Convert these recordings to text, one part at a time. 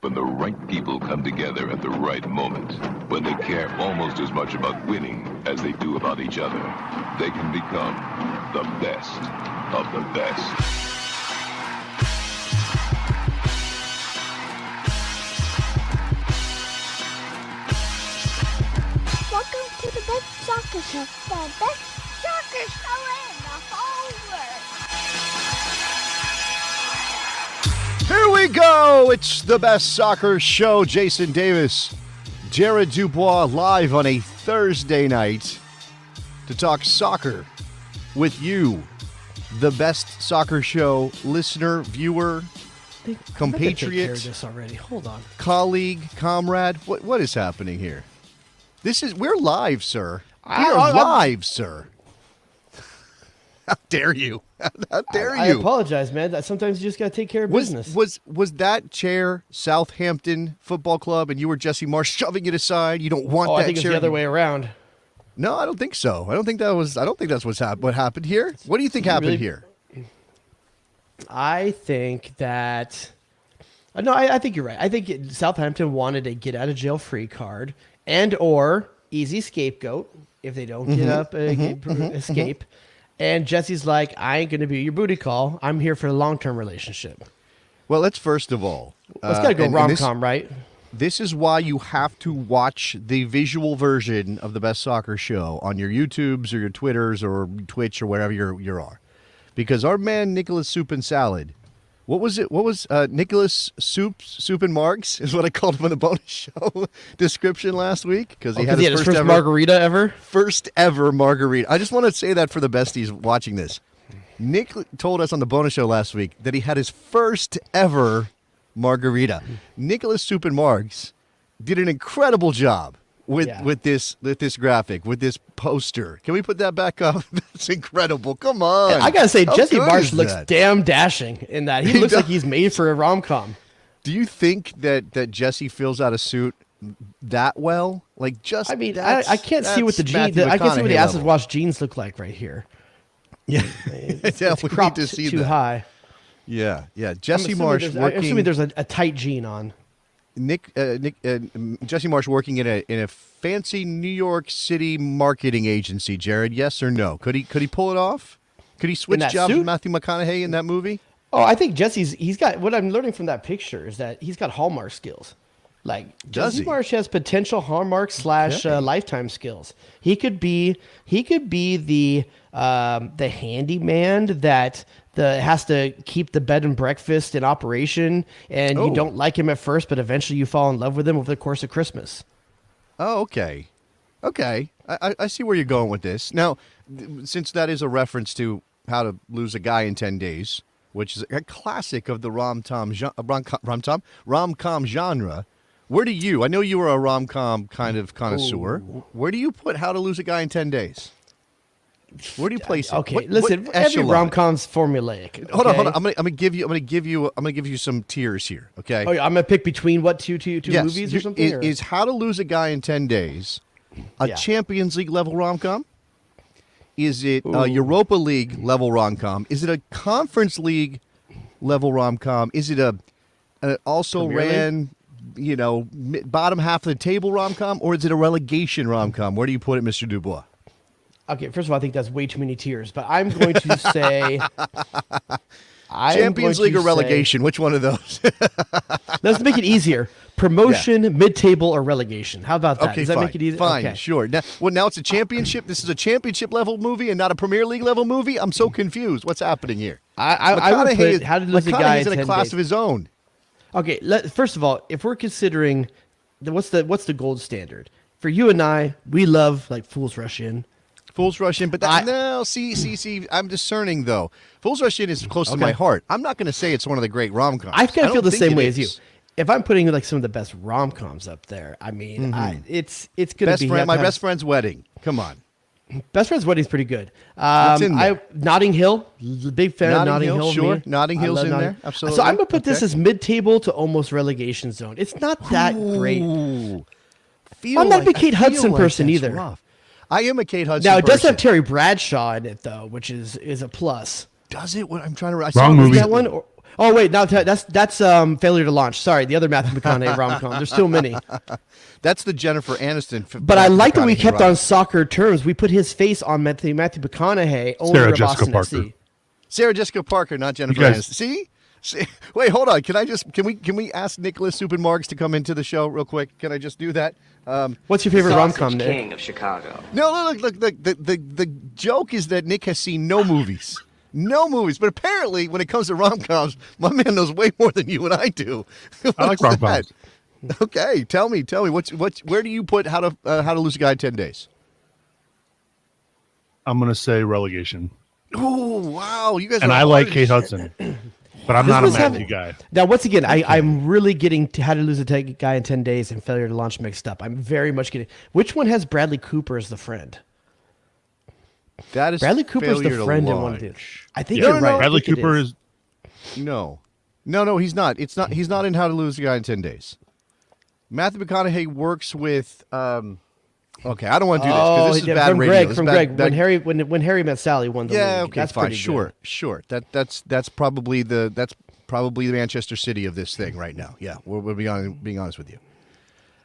When the right people come together at the right moment, when they care almost as much about winning as they do about each other, they can become the best of the best. Soccer show, the best soccer show in the whole world. Here we go. It's the best soccer show. Jason Davis, Jared DuBois live on a Thursday night to talk soccer with you, the best soccer show listener, viewer, compatriot, this already. Hold on, colleague, comrade. What is happening here? We're live, sir. We're live, sir. How dare you? How dare you? I apologize, man. Sometimes you just got to take care of business. Was that chair Southampton Football Club, and you were Jesse Marsch shoving it aside? You don't want that chair. I think it's the other way around. No, I don't think so. I don't think that's what happened here. What do you think happened here? I think that. No, I think you're right. I think Southampton wanted a get out of jail free card and or easy scapegoat if they don't get up escape. And Jesse's like, I ain't going to be your booty call. I'm here for a long-term relationship. Well, let's first of all. Let's got to go rom-com, right? This is why you have to watch the visual version of the Best Soccer Show on your YouTubes or your Twitters or Twitch or wherever you're on. Because our man, Nicholas Soup and Salad, what was Nicholas Soup and Marks is what I called him on the bonus show description last week because he had his first ever margarita ever. First ever margarita. I just want to say that for the besties watching this. Nick told us on the bonus show last week that he had his first ever margarita. Nicholas Soup and Marks did an incredible job with this graphic, with this poster. Can we put that back up? That's incredible. Come on. I gotta say, Jesse Marsch looks damn dashing in that. He looks like he's made for a rom-com. Do you think that Jesse fills out a suit that well? Like, just I mean, I can't see what the jeans. I can't see what the acid wash jeans look like right here. Yeah, it's we cropped need to see too that. high. Yeah. Jesse Marsch working. I'm assuming there's a tight jean on. Jesse Marsch working in a fancy New York City marketing agency. Jared, yes or no? Could he pull it off? Could he switch jobs with Matthew McConaughey in that movie? Oh, I think he's got what I'm learning from that picture is that he's got Hallmark skills. Like Jesse Marsch has potential Hallmark / lifetime skills. He could be the handyman that has to keep the bed and breakfast in operation, and you don't like him at first, but eventually you fall in love with him over the course of Christmas. Oh, okay. I see where you're going with this. Now, since that is a reference to How to Lose a Guy in 10 Days, which is a classic of the rom-com genre, where do you? I know you were a rom-com kind of connoisseur. Where do you put How to Lose a Guy in 10 Days? Where do you place it? Okay, listen. Every rom-com's formulaic. Okay? Hold on. I'm gonna give you some tiers here. Okay. Oh, yeah, I'm gonna pick between what two movies or something. Is How to Lose a Guy in 10 Days a Champions League level rom-com? Is it a Europa League level rom-com? Is it a Conference League level rom-com? Is it a also ran bottom half of the table rom-com, or is it a relegation rom-com? Where do you put it, Mr. DuBois? Okay, first of all, I think that's way too many tiers, but I'm going to say Champions League or relegation. Which one of those? Let's make it easier. Promotion, mid-table, or relegation. How about that? Okay, Does that make it easier? Fine, okay. Sure. Now it's a championship. This is a championship level movie and not a Premier League level movie. I'm so confused. What's happening here? I would put How to Lose a Guy in a class of his own. Okay, first of all, if we're considering what's the gold standard for you and I, we love like Fools Rush In. Fools Rush In, but see, I'm discerning though. Fools Rush In is close to my heart. I'm not going to say it's one of the great rom-coms. I kind of feel the same way as you. If I'm putting like some of the best rom-coms up there, I mean, it's going to be My Best Friend's Wedding. Come on. Best Friend's Wedding is pretty good. Notting Hill, big fan of Notting Hill. Sure, Notting Hill's in there. Absolutely. So I'm going to put this as mid-table to almost relegation zone. It's not that great. I'm not a big Kate Hudson person either. Rough. I am a Kate Hudson person. Now, it does person. have Terry Bradshaw in it, though, which is a plus. Does it? What I'm trying to... Wrong movie. That one? Oh wait, now that's Failure to Launch. Sorry, the other Matthew McConaughey rom-com. There's still many. That's the Jennifer Aniston. But I like that we kept on soccer terms. We put his face on Matthew McConaughey, owner of Austin FC. Sarah Jessica Parker, not Jennifer Aniston. See? Wait, hold on. Can we ask Nicholas Supin-Marks to come into the show real quick? Can I just do that? What's your favorite rom-com, Nick? King of Chicago. No, look. The joke is that Nick has seen no movies. No movies, but apparently when it comes to rom-coms, my man knows way more than you and I do. I like rom-coms. Okay, tell me, where do you put How to Lose a Guy in 10 Days? I'm gonna say Relegation. Oh wow, you guys. And I like Kate Hudson, but I'm not a Matthew guy. Now, once again, I'm really getting to How to Lose a Guy in 10 Days and Failure to Launch mixed up. I'm very much getting. Which one has Bradley Cooper as the friend? That is Bradley Cooper's the friend in one of these. I think you're right. Bradley Cooper is. No, he's not. He's not in How to Lose a Guy in 10 Days. Matthew McConaughey works with. Okay, I don't want to do this because this is bad from radio. Greg, from Greg. When Harry Met Sally won the league. Yeah, okay, that's fine, pretty sure. That's probably the Manchester City of this thing right now. Yeah, we're being honest with you.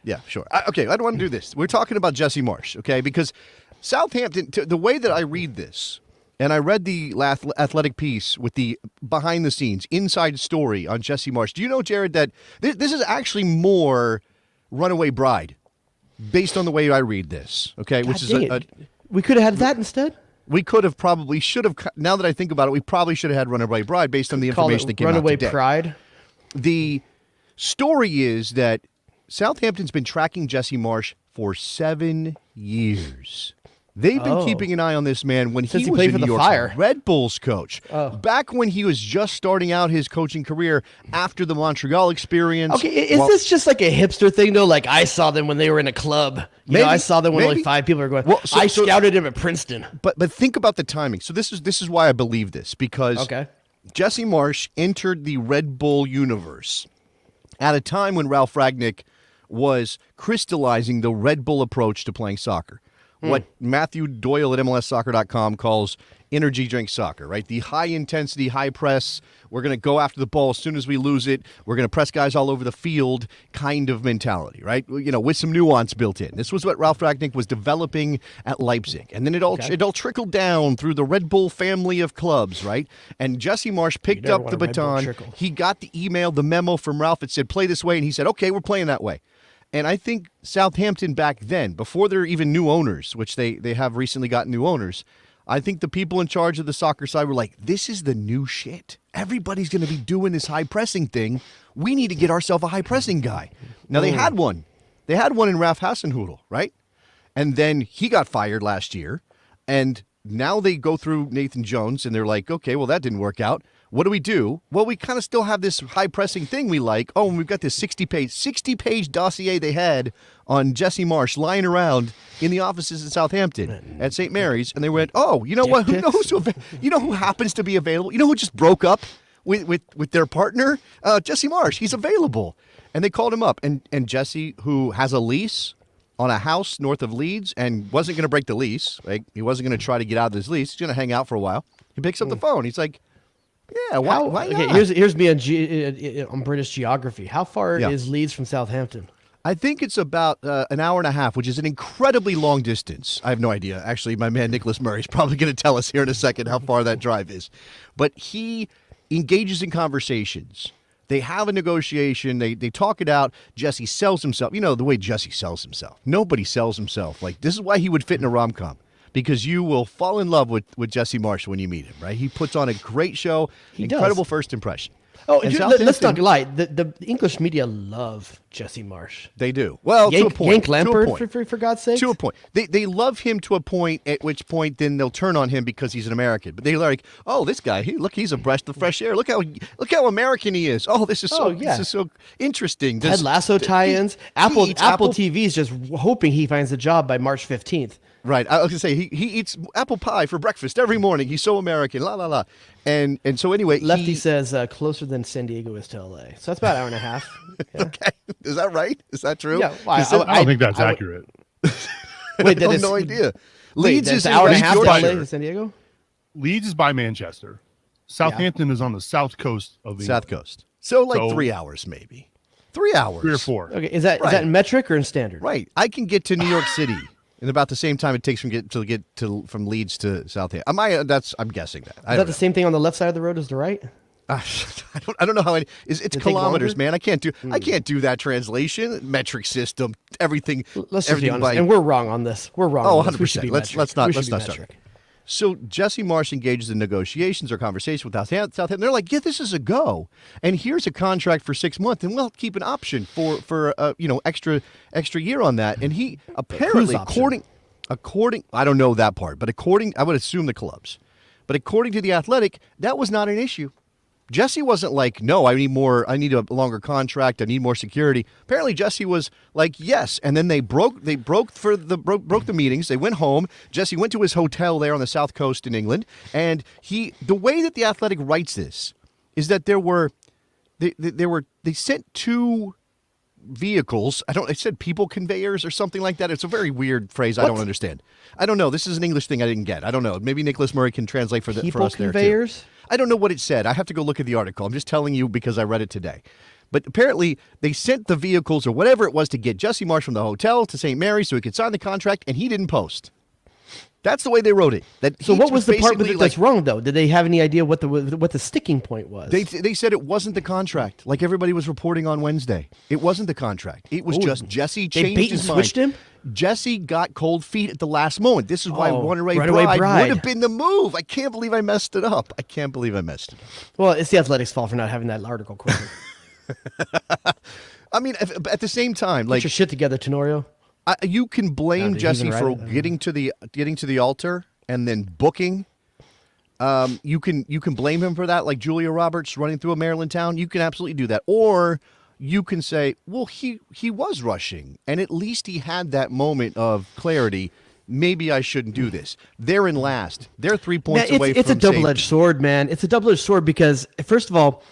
Yeah, sure. Okay, I don't want to do this. We're talking about Jesse Marsch, okay? Because Southampton, the way that I read this, and I read the athletic piece with the behind-the-scenes, inside story on Jesse Marsch. Do you know, Jared, that this is actually more Runaway Bride, based on the way I read this, okay? God, which is we could have had that instead? We could have should have, now that I think about it, we probably should have had Runaway Bride based on the information that came out today. Runaway Pride? The story is that Southampton's been tracking Jesse Marsch for 7 years. They've been keeping an eye on this man when he was in New York's Red Bulls coach. Back when he was just starting out his coaching career after the Montreal experience. Okay, is this just like a hipster thing, though? Like, I saw them when they were in a club. I saw them when only 5 people were going. Well, I scouted him at Princeton. But think about the timing. So this is why I believe this, because Jesse Marsch entered the Red Bull universe at a time when Ralph Ragnick was crystallizing the Red Bull approach to playing soccer. What Matthew Doyle at MLSsoccer.com calls energy drink soccer, right? The high-intensity, high-press, we're going to go after the ball as soon as we lose it, we're going to press guys all over the field kind of mentality, right? With some nuance built in. This was what Ralph Ragnick was developing at Leipzig. And then it all trickled down through the Red Bull family of clubs, right? And Jesse Marsch picked up the baton. He got the email, the memo from Ralph that said, play this way, and he said, okay, we're playing that way. And I think Southampton back then, before they're even new owners, which they have recently gotten new owners, I think the people in charge of the soccer side were like, this is the new shit. Everybody's going to be doing this high-pressing thing. We need to get ourselves a high-pressing guy. Now, they had one. They had one in Ralph Hasenhüttl, right? And then he got fired last year. And now they go through Nathan Jones, and they're like, okay, well, that didn't work out. What do? Well, we kind of still have this high-pressing thing we like. Oh, and we've got this 60-page dossier they had on Jesse Marsch lying around in the offices in Southampton at St. Mary's, and they went, oh, you know what? You know who happens to be available? You know who just broke up with their partner? Jesse Marsch. He's available. And they called him up. And Jesse, who has a lease on a house north of Leeds and wasn't going to break the lease, right? He wasn't going to try to get out of this lease. He's going to hang out for a while. He picks up the phone. He's like, yeah, why not? Okay, here's me on British geography. How far is Leeds from Southampton? I think it's about an hour and a half, which is an incredibly long distance. I have no idea. Actually, my man Nicholas Murray is probably going to tell us here in a second how far that drive is. But he engages in conversations. They have a negotiation. They talk it out. Jesse sells himself. You know, the way Jesse sells himself. Nobody sells himself. Like, this is why he would fit in a rom-com. Because you will fall in love with Jesse Marsch when you meet him, right? He puts on a great show, incredible first impression. Oh, let's not lie. The English media love Jesse Marsch. They do. Well, to a point. Yank Lampard, for God's sake. To a point. They love him to a point, at which point then they'll turn on him because he's an American. But they're like, oh, this guy, he's a breath of fresh air. Look how American he is. Oh, this is so interesting. Ted Lasso tie-ins. Apple TV is just hoping he finds a job by March 15th. Right. I was going to say, he eats apple pie for breakfast every morning. He's so American. La, la, la. And so anyway. Lefty says closer than San Diego is to LA. So that's about an hour and a half. Yeah. Okay. Is that right? Is that true? Yeah. I don't think that's accurate. Wait, I have no idea. Leeds is an hour and a half to LA to San Diego? Leeds is by Manchester. Southampton is on the south coast of the South Coast. So 3 hours maybe. 3 hours. 3 or 4. Okay, is that in metric or in standard? Right. I can get to New York City in about the same time it takes from from Leeds to Southampton. I'm guessing that. Is that the same thing on the left side of the road as the right? I don't know how it is. It's kilometers, man. I can't do that translation. Metric system, everything. Let's just be honest. And we're wrong on this. We're wrong. Oh, on this. 100%. Let's not start. So Jesse Marsch engages in negotiations or conversation with Southampton. They're like, yeah, this is a go, and here's a contract for 6 months, and we'll keep an option for extra year on that. And he apparently, according, I don't know that part, but I would assume the clubs, but according to The Athletic, that was not an issue. Jesse wasn't like, no, I need a longer contract, I need more security. Apparently Jesse was like, yes, and then they broke the meetings. They went home. Jesse went to his hotel there on the South Coast in England, and the way that The Athletic writes this is that they sent 2 vehicles. They said people conveyors or something like that. It's a very weird phrase. I don't understand. I don't know. This is an English thing I didn't get. I don't know. Maybe Nicholas Murray can translate for us there too. People conveyors? I don't know what it said. I have to go look at the article. I'm just telling you because I read it today. But apparently they sent the vehicles or whatever it was to get Jesse Marsch from the hotel to St. Mary's so he could sign the contract, and he didn't post. That's the way they wrote it. So what was the part with it that's wrong, though? Did they have any idea what the sticking point was? They said it wasn't the contract, like everybody was reporting on Wednesday. It wasn't the contract. It was just Jesse changed his mind. Switched him? Jesse got cold feet at the last moment. This is why Runaway Bride would have been the move. I can't believe I messed it up. Well, it's the Athletics' fault for not having that article quoted. I mean, at the same time, Get your shit together, Tenorio. You can blame Jesse for getting to the altar and then booking. You can blame him for that, like Julia Roberts running through a Maryland town. You can absolutely do that, or you can say, well, he was rushing, and at least he had that moment of clarity. Maybe I shouldn't do this. They're in last. They're 3 points away from It's a double-edged sword, man. It's a double-edged sword because, first of all,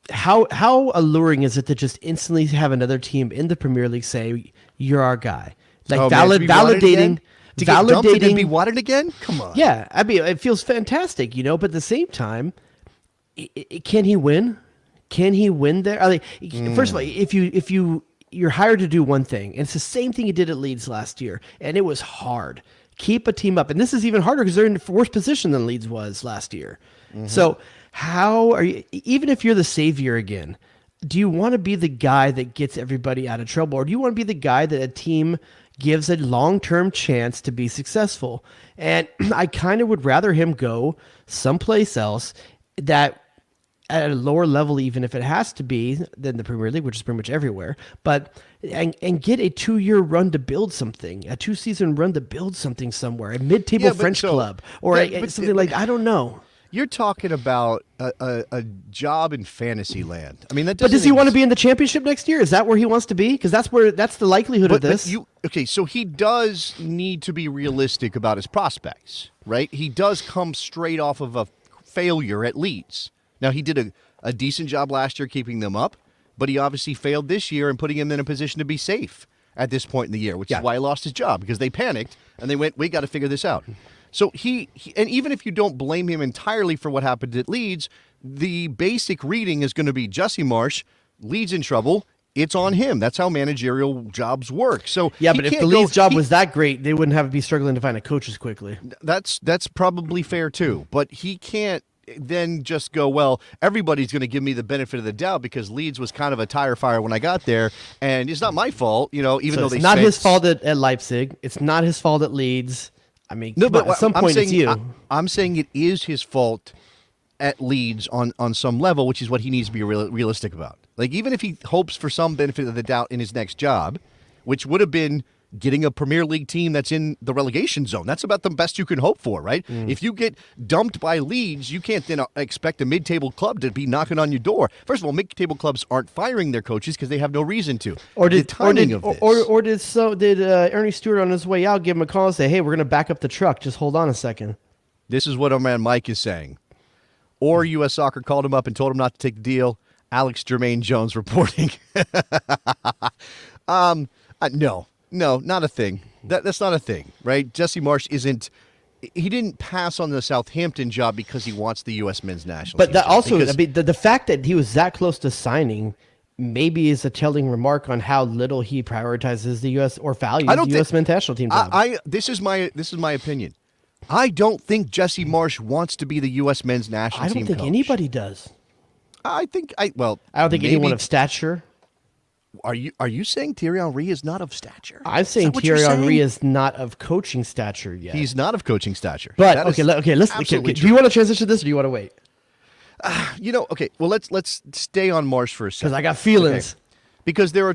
how alluring is it to just instantly have another team in the Premier League say, you're our guy? Like validating. To get dumped and then be wanted again? Come on. Yeah, I mean, it feels fantastic, but at the same time, can he win? Can he win there? First of all, if you're hired to do one thing, and it's the same thing you did at Leeds last year, and it was hard. Keep a team up, and this is even harder because they're in a worse position than Leeds was last year. Mm-hmm. So how are you? Even if you're the savior again, do you want to be the guy that gets everybody out of trouble, or do you want to be the guy that a team gives a long-term chance to be successful? And I kind of would rather him go someplace else that at a lower level, even if it has to be, than the Premier League, which is pretty much everywhere, but and get a 2-year run to build something, a 2-season run to build something somewhere, a mid-table French club, or something like, I don't know. You're talking about a job in fantasy land. I mean, that. But does he want to be in the championship next year? Is that where he wants to be? Because that's the likelihood of this. So he does need to be realistic about his prospects, right? He does come straight off of a failure at Leeds. Now, he did a decent job last year keeping them up, but he obviously failed this year and putting him in a position to be safe at this point in the year, which is why he lost his job, because they panicked and they went, we got to figure this out. So he and even if you don't blame him entirely for what happened at Leeds, the basic reading is going to be Jesse Marsch, Leeds in trouble. It's on him. That's how managerial jobs work. So yeah, but if the Leeds job was that great, they wouldn't have to be struggling to find a coach as quickly. That's probably fair too. But he can't then just go, well, everybody's going to give me the benefit of the doubt because Leeds was kind of a tire fire when I got there, and it's not my fault, even though they. It's not his fault at Leipzig. It's not his fault at Leeds. I mean, no, but at some point it's you. I'm saying it is his fault at Leeds on some level, which is what he needs to be realistic about. Like, even if he hopes for some benefit of the doubt in his next job, which would have been getting a Premier League team that's in the relegation zone. That's about the best you can hope for, right? If you get dumped by Leeds, you can't then expect a mid-table club to be knocking on your door. First of all, mid-table clubs aren't firing their coaches because they have no reason to. Did Ernie Stewart on his way out give him a call and say, hey, we're going to back up the truck. Just hold on a second. This is what our man Mike is saying. Or U.S. Soccer called him up and told him not to take the deal. Alex Jermaine Jones reporting. No, not a thing. That's not a thing, right? Jesse Marsch he didn't pass on the Southampton job because he wants the U.S. men's national But team that job, also, because- I mean, the fact that he was that close to signing maybe is a telling remark on how little he prioritizes the U.S. or values the U.S. men's national team job. This is my opinion. I don't think Jesse Marsch wants to be the U.S. men's national team I don't think coach. anybody does. I don't think maybe, anyone of stature. Are you saying Thierry Henry is not of stature? I'm saying Thierry Henry is not of coaching stature yet. He's not of coaching stature. But do you want to transition this, or do you want to wait? Well, let's stay on Marsch for a second. Because I got feelings. Okay. Because there are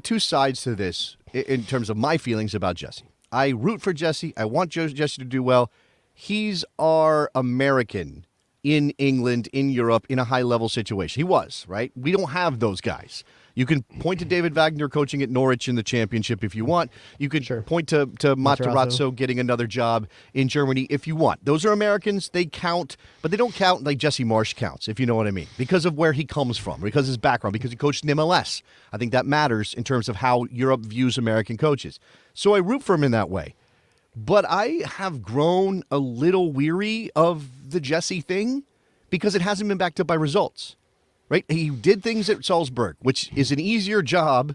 two sides to this in terms of my feelings about Jesse. I root for Jesse. I want Jesse to do well. He's our American in England, in Europe, in a high-level situation. He was, right? We don't have those guys. You can point to David Wagner coaching at Norwich in the championship if you want. You could point to Materazzo getting another job in Germany if you want. Those are Americans. They count, but they don't count like Jesse Marsch counts, if you know what I mean, because of where he comes from, because of his background, because he coached in MLS. I think that matters in terms of how Europe views American coaches. So I root for him in that way. But I have grown a little weary of the Jesse thing because it hasn't been backed up by results. Right? He did things at Salzburg, which is an easier job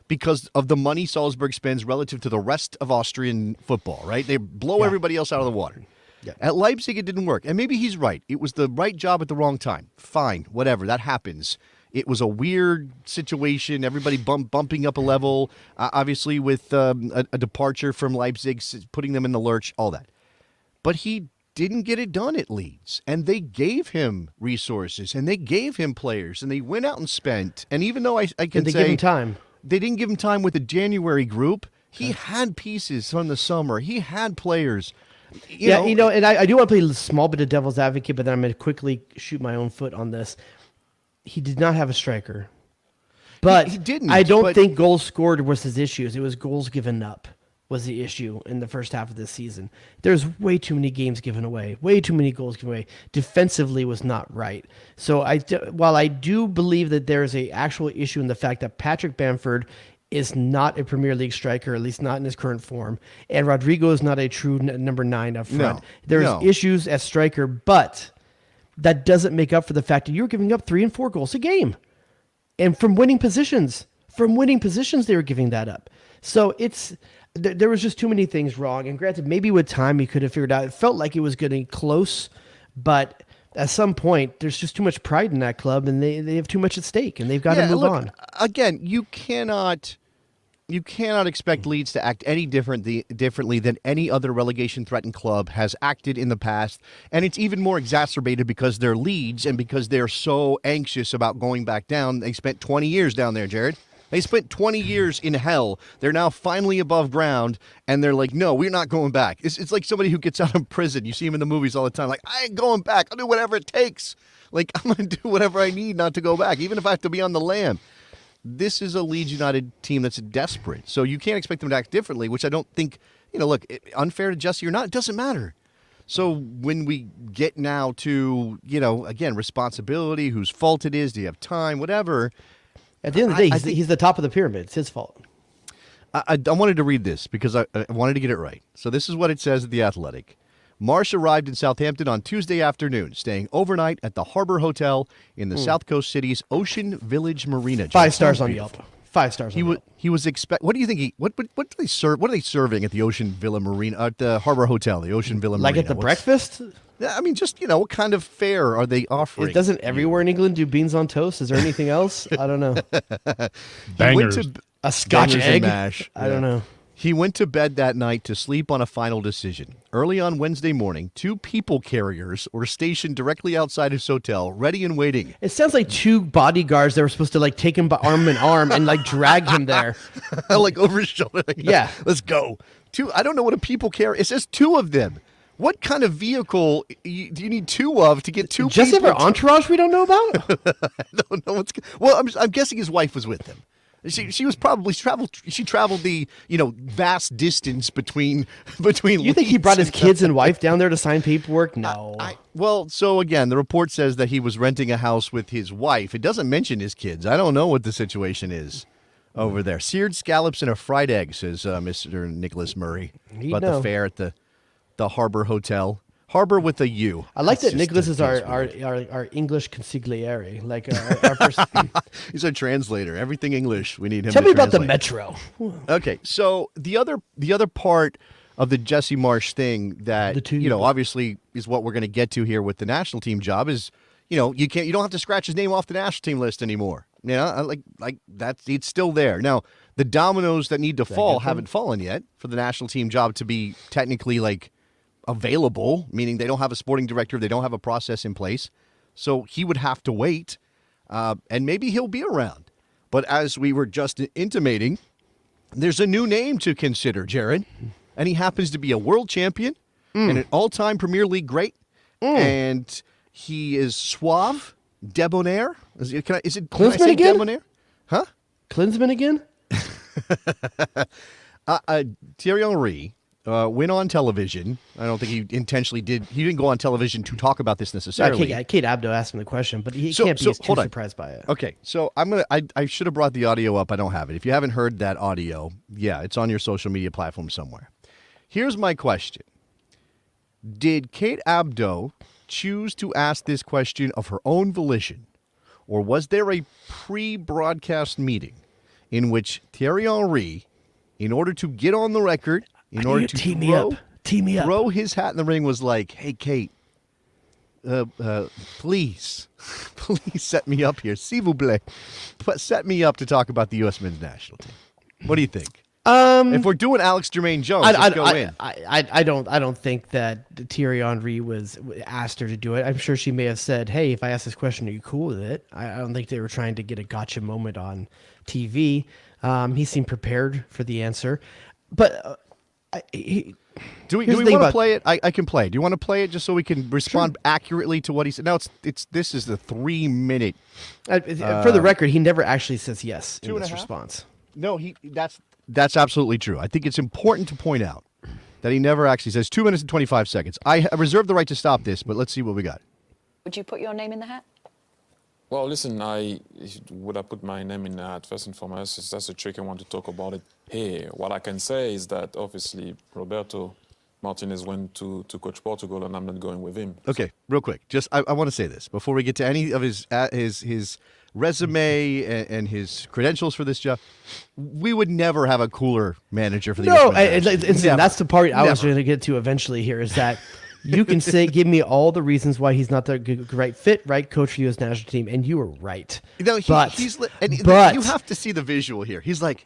because of the money Salzburg spends relative to the rest of Austrian football, right? They blow everybody else out of the water. Yeah. At Leipzig, it didn't work. And maybe he's right. It was the right job at the wrong time. Fine, whatever. That happens. It was a weird situation. Everybody bumping up a level, obviously with a departure from Leipzig, putting them in the lurch, all that. But he didn't get it done at Leeds, and they gave him resources, and they gave him players, and they went out and spent. And even though I can they say give him time, they didn't give him time with the January group. He had pieces from the summer. He had players. You know, and I do want to play a small bit of devil's advocate, but then I'm going to quickly shoot my own foot on this. He did not have a striker, but he didn't. I don't think goals scored was his issues. It was goals given up was the issue in the first half of this season. There's way too many games given away, way too many goals given away. Defensively was not right. So while I do believe that there is a actual issue in the fact that Patrick Bamford is not a Premier League striker, at least not in his current form, and Rodrigo is not a true number 9 up front. There's issues at striker, but that doesn't make up for the fact that you're giving up 3 and 4 goals a game. And from winning positions, they were giving that up. So there was just too many things wrong. And granted, maybe with time he could have figured out. It felt like it was getting close, but at some point there's just too much pride in that club, and they have too much at stake, and they've got to move on. Again, you cannot expect Leeds to act any differently than any other relegation-threatened club has acted in the past, and it's even more exacerbated because they're Leeds and because they're so anxious about going back down. They spent 20 years down there, Jared. They spent 20 years in hell. They're now finally above ground, and they're like, no, we're not going back. It's like somebody who gets out of prison. You see him in the movies all the time, like, I ain't going back. I'll do whatever it takes. Like, I'm going to do whatever I need not to go back, even if I have to be on the lam. This is a Leeds United team that's desperate. So you can't expect them to act differently, which I don't think, look, unfair to Jesse or not, it doesn't matter. So when we get now to, again, responsibility, whose fault it is, do you have time, whatever. At the end of the day, he's the top of the pyramid. It's his fault. I wanted to read this because I wanted to get it right. So this is what it says at The Athletic. Marsch arrived in Southampton on Tuesday afternoon, staying overnight at the Harbor Hotel in the South Coast city's Ocean Village Marina. 5 stars on Yelp. 5 stars on Yelp. He was What do you think what do they serve? What are they serving at the Ocean Villa Marina, at the Harbor Hotel, the Ocean Villa Marina? Like at the breakfast? I mean, just, what kind of fare are they offering? Doesn't everywhere in England do beans on toast? Is there anything else? I don't know. Bangers. A Scotch egg? Mash. I don't know. He went to bed that night to sleep on a final decision. Early on Wednesday morning, 2 people carriers were stationed directly outside his hotel, ready and waiting. It sounds like 2 bodyguards that were supposed to take him by arm in arm and drag him there. Like over his shoulder. Yeah. Let's go. 2. I don't know what a people carrier. It says 2 of them. What kind of vehicle do you need 2 of to get 2 Just people? Just have an entourage we don't know about? I don't know Well, I'm guessing his wife was with him. She was probably traveled the vast distance between. You think he brought his kids and wife down there to sign paperwork? No. Well, so again, the report says that he was renting a house with his wife. It doesn't mention his kids. I don't know what the situation is over there. Seared scallops and a fried egg, says Mr. Nicholas Murray. The fare at the the Harbor Hotel. Harbor with a U. I like That's that just- Nicholas is feels our weird. English consigliere. Like our person. He's our translator. Everything English, we need him Tell to me about the translate. Metro. Okay, so the other part of the Jesse Marsch thing that obviously is what we're going to get to here with the national team job is, you don't have to scratch his name off the national team list anymore. Like that's it's still there. Now, the dominoes that need to fall haven't fallen yet for the national team job to be technically like available, meaning they don't have a sporting director, they don't have a process in place. So he would have to wait, and maybe he'll be around. But as we were just intimating, there's a new name to consider, Jared, and he happens to be a world champion and an all-time Premier League great, and he is suave, debonair. Is it Klinsmann again? Debonair? Huh? Klinsmann again? Thierry Henry went on television. I don't think he intentionally did. He didn't go on television to talk about this necessarily. Kate Abdo asked him the question, but he So- can't be so, too hold on. surprised by it. Okay, so I should have brought the audio up. I don't have it. If you haven't heard that audio, yeah, it's on your social media platform somewhere. Here's my question. Did Kate Abdo choose to ask this question of her own volition, or was there a pre-broadcast meeting in which Thierry Henry, in order to get on the record, in order to Tee me up. throw his hat in the ring, was like, hey, Kate, please set me up here. S'il vous plaît. Set me up to talk about the U.S. men's national team. What do you think? If we're doing Alex Jermaine Jones, let's go in. I don't think that Thierry Henry asked her to do it. I'm sure she may have said, "Hey, if I ask this question, are you cool with it?" I don't think they were trying to get a gotcha moment on TV. He seemed prepared for the answer, but do we want to play it? I can play. Do you want to play it just so we can respond accurately to what he said? No, this is the 3-minute. For the record, he never actually says yes in this response. No, that's absolutely true. I think it's important to point out that he never actually says 2 minutes and 25 seconds. I reserve the right to stop this, but let's see what we got. Would you put your name in the hat? Well, listen, would I put my name in the hat? First and foremost, that's a tricky one to talk about it here. What I can say is that obviously Roberto Martinez went to coach Portugal, and I'm not going with him. Okay, real quick. Just I want to say this before we get to any of his resume and his credentials for this job. We would never have a cooler manager for the U.S. That's the part I was going to get to eventually here is that you can give me all the reasons why he's not the right fit, right coach for the U.S. national team, and you were right. No, but you have to see the visual here. He's like,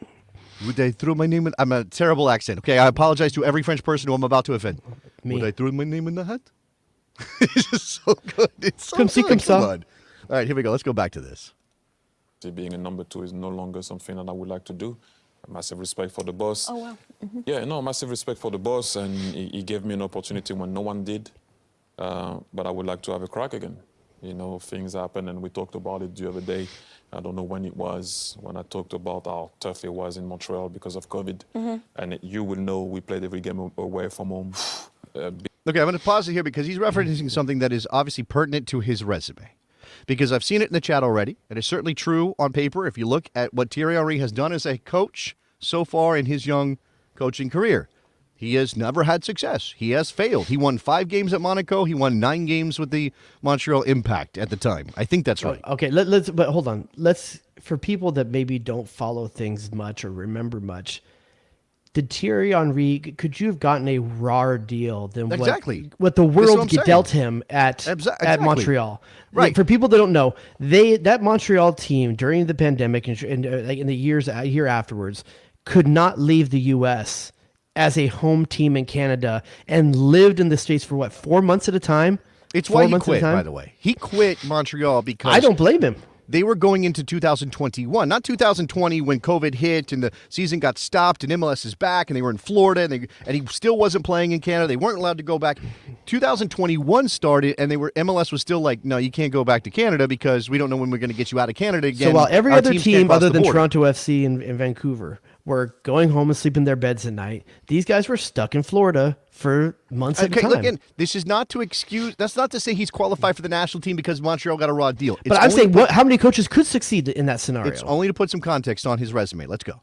would they throw my name in? I'm a terrible accent. Okay, I apologize to every French person who I'm about to offend. Would I throw my name in the hat? It's just so good. It's so good. Come on. All right, here we go. Let's go back to this. Being a number 2 is no longer something that I would like to do. Massive respect for the boss. Oh, wow. Mm-hmm. Yeah, no, massive respect for the boss, and he gave me an opportunity when no one did. But I would like to have a crack again. Things happen, and we talked about it the other day. I don't know when it was, when I talked about how tough it was in Montreal because of COVID. Mm-hmm. And you will know we played every game away from home. Okay, I'm going to pause it here because he's referencing something that is obviously pertinent to his resume. Because I've seen it in the chat already, and it's certainly true on paper if you look at what Thierry Henry has done as a coach so far in his young coaching career. He has never had success. He has failed. He won 5 games at Monaco. He won 9 games with the Montreal Impact at the time. I think that's right. Okay, but hold on. For people that maybe don't follow things much or remember much, did Thierry Henry, could you have gotten a rawer deal than what the world dealt him at Montreal? Right. For people that don't know, that Montreal team during the pandemic and in the year afterwards could not leave the U.S. as a home team in Canada and lived in the States for 4 months at a time? It's why he quit, by the way. He quit Montreal because I don't blame him. They were going into 2021, not 2020 when COVID hit and the season got stopped and MLS is back and they were in Florida and he still wasn't playing in Canada. They weren't allowed to go back. 2021 started and MLS was still like, no, you can't go back to Canada because we don't know when we're going to get you out of Canada again. So while every other team other than Toronto FC and Vancouver were going home and sleeping in their beds at night, these guys were stuck in Florida for months at a time. Again, this is not to excuse. That's not to say he's qualified for the national team because Montreal got a raw deal. But I'm saying, how many coaches could succeed in that scenario? It's only to put some context on his resume. Let's go.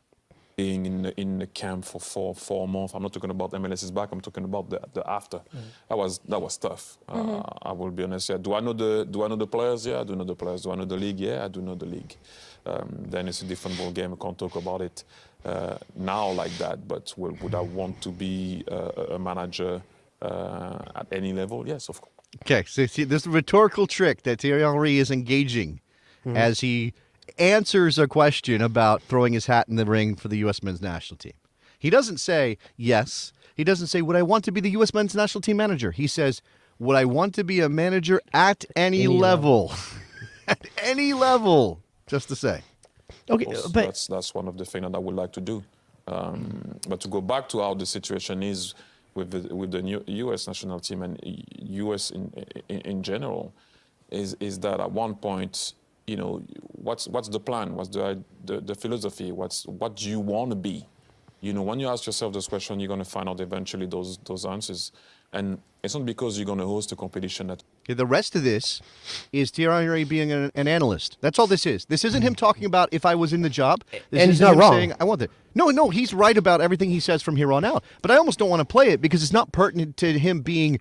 being in the camp for four months. I'm not talking about MLS is back. I'm talking about the after. That was tough. I will be honest. Yeah. Do I know the players? Yeah, I do know the players. Do I know the league? Yeah, I do know the league. Then it's a different ball game. I can't talk about it now like that. But would I want to be a manager at any level? Yes, of course. Okay, so see, this is a rhetorical trick that Thierry Henry is engaging as he answers a question about throwing his hat in the ring for the U.S. men's national team. He doesn't say yes. He doesn't say, would I want to be the U.S. men's national team manager? He says, would I want to be a manager at any level? At any level, just to say. Okay, but That's one of the things that I would like to do. But to go back to how the situation is with the new U.S. national team and U.S. in general, is that at one point, you know, what's the plan? What's the philosophy? What do you want to be? You know, when you ask yourself those questions, you're going to find out eventually those answers. And it's not because you're going to host a competition that. Okay, the rest of this is Thierry Henry being an analyst. That's all this is. This isn't him talking about if I was in the job. This And he's isn't not him wrong. saying, I want it. No, he's right about everything he says from here on out. But I almost don't want to play it because it's not pertinent to him being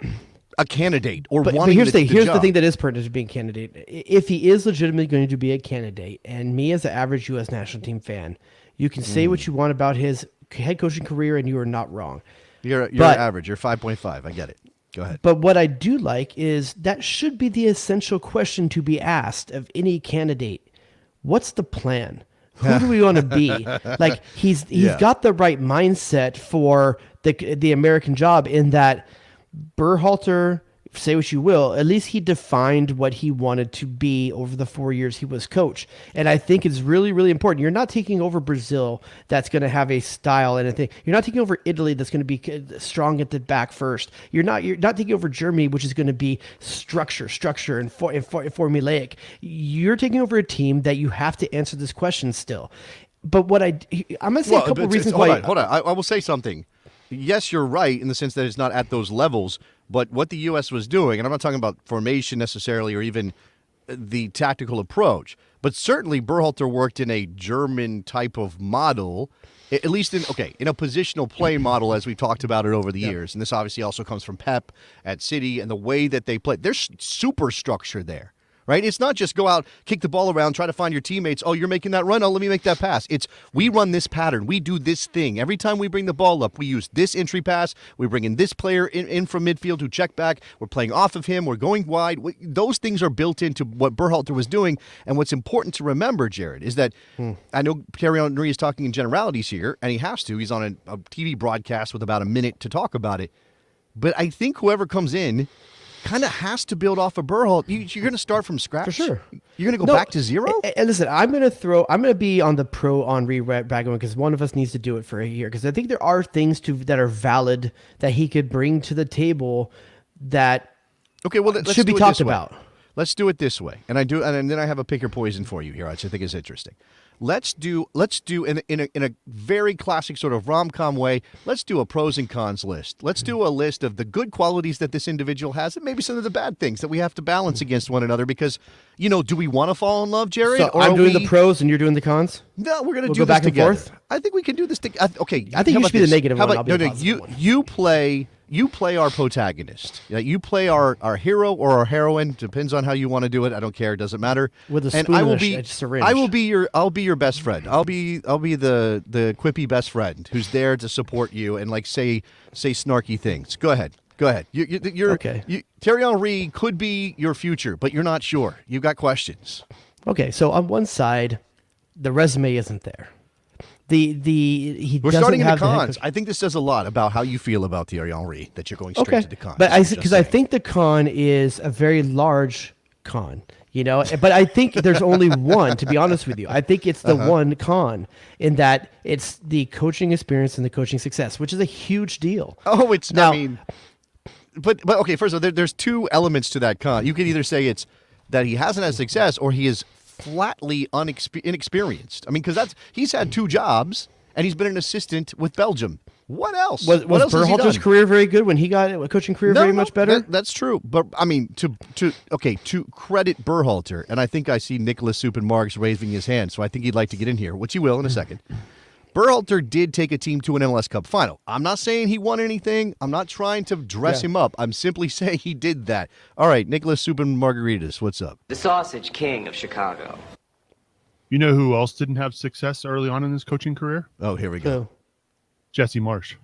a candidate or But wanting here's the job. thing that is pertinent to being a candidate. If he is legitimately going to be a candidate, and me as an average U.S. national team fan, you can say what you want about his head coaching career, and you are not wrong. You're But- average. You're 5.5. I get it. Go ahead. But what I do like is that should be the essential question to be asked of any candidate. What's the plan? Who do we want to be? Like he's got the right mindset for the American job in that Berhalter, say what you will, at least he defined what he wanted to be over the 4 years he was coach. And I think it's really, really important. You're not taking over Brazil that's going to have a style and a thing. You're not taking over Italy that's going to be strong at the back first. You're not taking over Germany, which is going to be structure and formulaic. You're taking over a team that you have to answer this question still. But what I'm going to say a couple of reasons why. Hold on. I will say something. Yes, you're right in the sense that it's not at those levels, but what the U.S. was doing, and I'm not talking about formation necessarily or even the tactical approach, but certainly Berhalter worked in a German type of model, at least in a positional play model as we've talked about it over the years. And this obviously also comes from Pep at City and the way that they play. There's super structure there. Right? It's not just go out, kick the ball around, try to find your teammates. Oh, you're making that run. Oh, let me make that pass. It's we run this pattern. We do this thing. Every time we bring the ball up, we use this entry pass. We bring in this player in from midfield who check back. We're playing off of him. We're going wide. Those things are built into what Berhalter was doing. And what's important to remember, Jared, is that I know Thierry Henry is talking in generalities here, and he has to. He's on a TV broadcast with about a minute to talk about it. But I think whoever comes in kind of has to build off of Berhalter. You're going to start from scratch. For sure. You're going to go back to zero? And listen, I'm going to be on the pro Henri bandwagon because one of us needs to do it for a year. Because I think there are things that are valid that he could bring to the table that should be talked about. Let's do it this way. And then I have a pick your poison for you here, which I think is interesting. Let's do in a very classic sort of rom-com way, let's do a pros and cons list. Let's do a list of the good qualities that this individual has and maybe some of the bad things that we have to balance against one another because, do we want to fall in love, Jared? So I'm doing the pros and you're doing the cons? No, we're going to We'll do go this back and together. forth? I think we can do this okay. I think you should be the negative one. I'll be the positive one. You play our protagonist. You play our hero or our heroine. Depends on how you want to do it. I don't care. It doesn't matter. With a and spoon I will and be. a syringe. I'll be your best friend. I'll be the quippy best friend who's there to support you and say snarky things. Go ahead. You're okay. Thierry Henry could be your future, but you're not sure. You've got questions. Okay, so on one side, the resume isn't there. We're starting in the cons. I think this says a lot about how you feel about Thierry Henry that you're going straight to the cons. But I think the con is a very large con, but I think there's only one, to be honest with you. I think it's the one con in that it's the coaching experience and the coaching success, which is a huge deal. Oh, it's now, but okay, first of all, there's two elements to that con. You could either say it's that he hasn't had success or he is flatly inexperienced. I mean, because he's had two jobs and he's been an assistant with Belgium. What else? Was Berhalter's career very good when he got a coaching career much better? That's true. But I mean, to credit Berhalter, and I think I see Nicholas Marsch raising his hand, so I think he'd like to get in here, which he will in a second. Berhalter did take a team to an MLS Cup final. I'm not saying he won anything. I'm not trying to dress him up. I'm simply saying he did that. All right, Nicholas Soup and Margaritas, what's up? The Sausage King of Chicago. You know who else didn't have success early on in his coaching career? Oh, here we go. Jesse Marsch.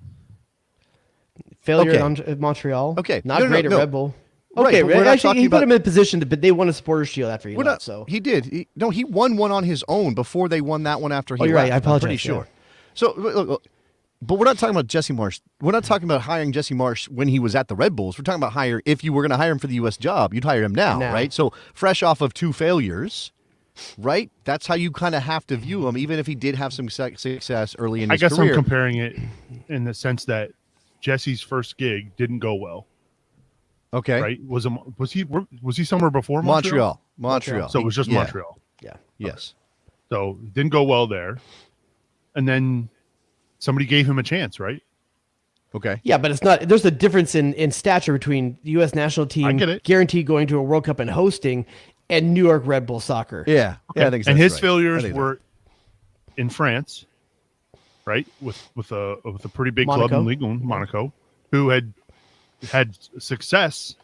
Failure at Montreal. Okay. Not great at Red Bull. Right, Okay, but we're not actually, talking he put about- him in a position, but they won a Supporters Shield after he left. So He did. He won one on his own before they won that one after he you're left. right. I apologize. I'm pretty sure. So, look, but we're not talking about Jesse Marsch. We're not talking about hiring Jesse Marsch when he was at the Red Bulls. We're talking about if you were going to hire him for the U.S. job, you'd hire him now, right? So fresh off of 2 failures, right? That's how you kind of have to view him, even if he did have some success early in his career. I guess I'm comparing it in the sense that Jesse's first gig didn't go well. Okay. Right? Was he somewhere before Montreal? Montreal. So it was just Montreal. Yeah. Yes. So it didn't go well there. And then somebody gave him a chance, right? Okay. Yeah, but it's not. There's a difference in stature between the U.S. national team guaranteed going to a World Cup and hosting, and New York Red Bull Soccer. Yeah. Yeah, I think and his right. failures were in France, right? With a pretty big club in Ligue 1, Monaco, who had success.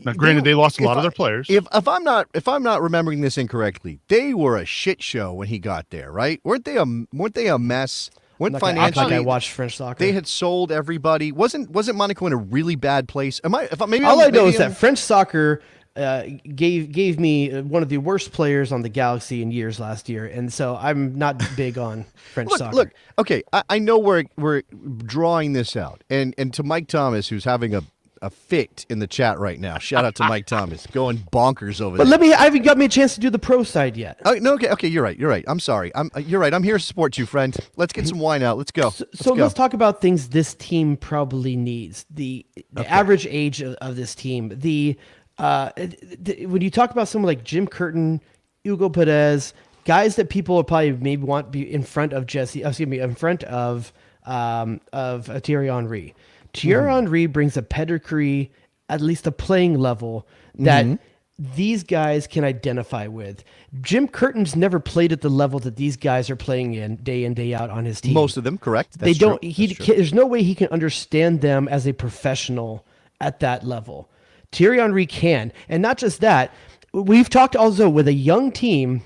Now, granted, they lost a lot of their players. If I'm not remembering this incorrectly, they were a shit show when he got there, right? Weren't they a mess? Financially, I watched French soccer. They had sold everybody. Wasn't Monaco in a really bad place? All I know is that French soccer gave me one of the worst players on the Galaxy in years last year, and so I'm not big on French soccer. Look, okay, I know we're drawing this out, and to Mike Thomas, who's having a fit in the chat right now. Shout out to Mike Thomas, going bonkers over there. But I haven't got me a chance to do the pro side yet. Oh, no, okay, you're right. I'm sorry. You're right. I'm here to support you, friend. Let's get some wine out. Let's go. Let's talk about things this team probably needs. The average age of this team. When you talk about someone like Jim Curtin, Hugo Perez, guys that people would probably maybe want to be in front of in front of Thierry Henry. Thierry Henry brings a pedigree, at least a playing level, that these guys can identify with. Jim Curtin's never played at the level that these guys are playing in day out on his team. Most of them, correct. They don't. There's no way he can understand them as a professional at that level. Thierry Henry can. And not just that, we've talked also with a young team,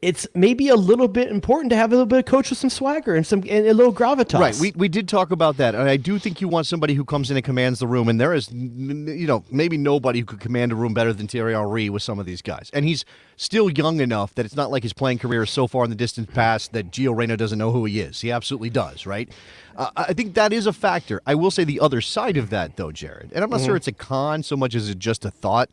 it's maybe a little bit important to have a little bit of coach with some swagger and a little gravitas. Right. We did talk about that. And I do think you want somebody who comes in and commands the room. And there is, maybe nobody who could command a room better than Thierry Henry with some of these guys. And he's still young enough that it's not like his playing career is so far in the distant past that Gio Reyna doesn't know who he is. He absolutely does, right? I think that is a factor. I will say the other side of that, though, Jared, and I'm not sure it's a con so much as it's just a thought,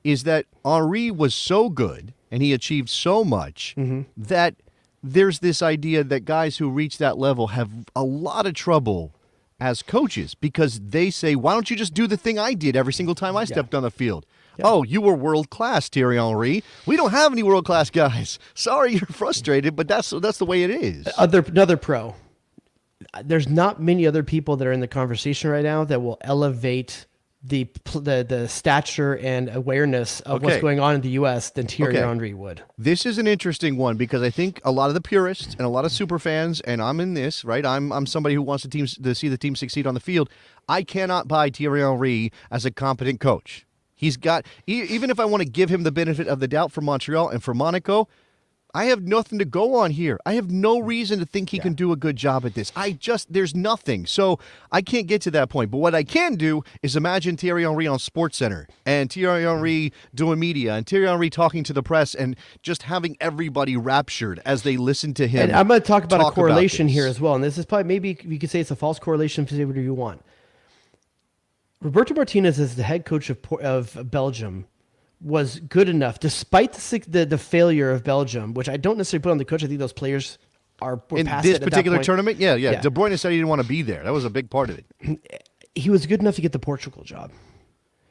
is that Henry was so good and he achieved so much that there's this idea that guys who reach that level have a lot of trouble as coaches because they say, why don't you just do the thing I did every single time I stepped on the field? Yeah. Oh, you were world-class, Thierry Henry. We don't have any world-class guys. Sorry you're frustrated, but that's the way it is. Another pro. There's not many other people that are in the conversation right now that will elevate the stature and awareness of what's going on in the U.S. than Thierry Henry would. This is an interesting one because I think a lot of the purists and a lot of super fans, and I'm in this, right? I'm somebody who wants to see the team succeed on the field. I cannot buy Thierry Henry as a competent coach. He's got, even if I want to give him the benefit of the doubt for Montreal and for Monaco, I have nothing to go on here. I have no reason to think he can do a good job at this. There's nothing. So I can't get to that point. But what I can do is imagine Thierry Henry on SportsCenter and Thierry Henry doing media and Thierry Henry talking to the press and just having everybody raptured as they listen to him. And I'm going to talk about a correlation here as well. And this is probably, maybe you could say it's a false correlation, say whatever you want. Roberto Martinez is the head coach of Belgium. Was good enough, despite the failure of Belgium, which I don't necessarily put on the coach. I think those players were in past this it at particular that point. tournament. Yeah. De Bruyne said he didn't want to be there. That was a big part of it. He was good enough to get the Portugal job.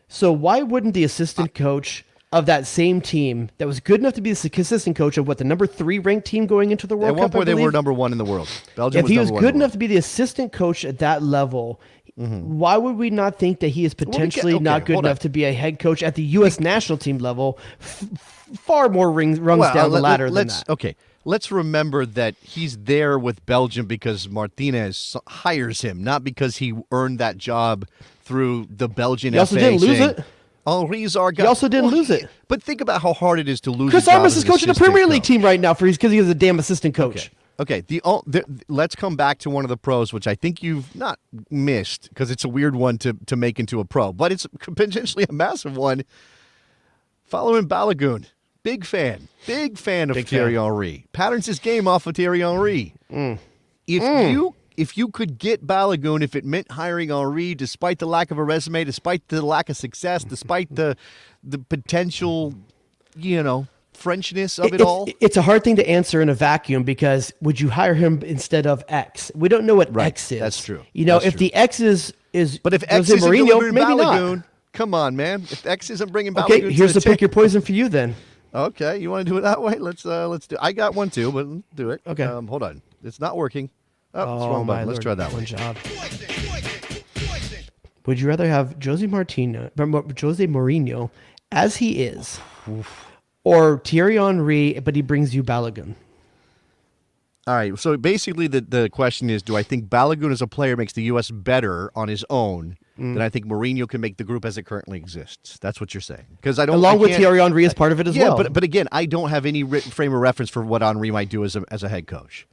So why wouldn't the assistant coach of that same team that was good enough to be the assistant coach of the number 3 ranked team going into the World Cup? At one point, they were number 1 in the world. Belgium if he was good enough to be the assistant coach at that level. Why would we not think that he is potentially not good enough to be a head coach at the U.S. national team level? Far more rungs down the ladder than that. Okay, let's remember that he's there with Belgium because Martinez hires him, not because he earned that job through the Belgian He also FA didn't lose saying, it. Henri's our guy. He also didn't lose it. But think about how hard it is to lose. Chris a job Armas as is an coaching the assistant Premier League coach. team right now because he was a damn assistant coach. Okay. Let's come back to one of the pros, which I think you've not missed because it's a weird one to make into a pro, but it's potentially a massive one. Following Balogun, big fan of Thierry Henry. Patterns his game off of Thierry Henry. If you could get Balogun, if it meant hiring Henry, despite the lack of a resume, despite the lack of success, despite the potential, Frenchness of it all. It's a hard thing to answer in a vacuum because would you hire him instead of X? We don't know what X is. That's true. If the X is but if X Jose isn't Mourinho, delivering maybe Balogun, not. come on, man. If X isn't bringing Balogun, Okay, here's the pick your poison for you then. Okay, you want to do it that way? Let's do. I got one too, but let's do it. Okay. Hold on. It's not working. Oh, it's wrong button. Let's try that one. Job. Would you rather have Jose Mourinho as he is, or Thierry Henry, but he brings you Balogun? All right. So basically, the question is, do I think Balogun as a player makes the U.S. better on his own than I think Mourinho can make the group as it currently exists? That's what you're saying. Because along with Thierry Henry as part of it as well. But again, I don't have any frame of reference for what Henry might do as a head coach.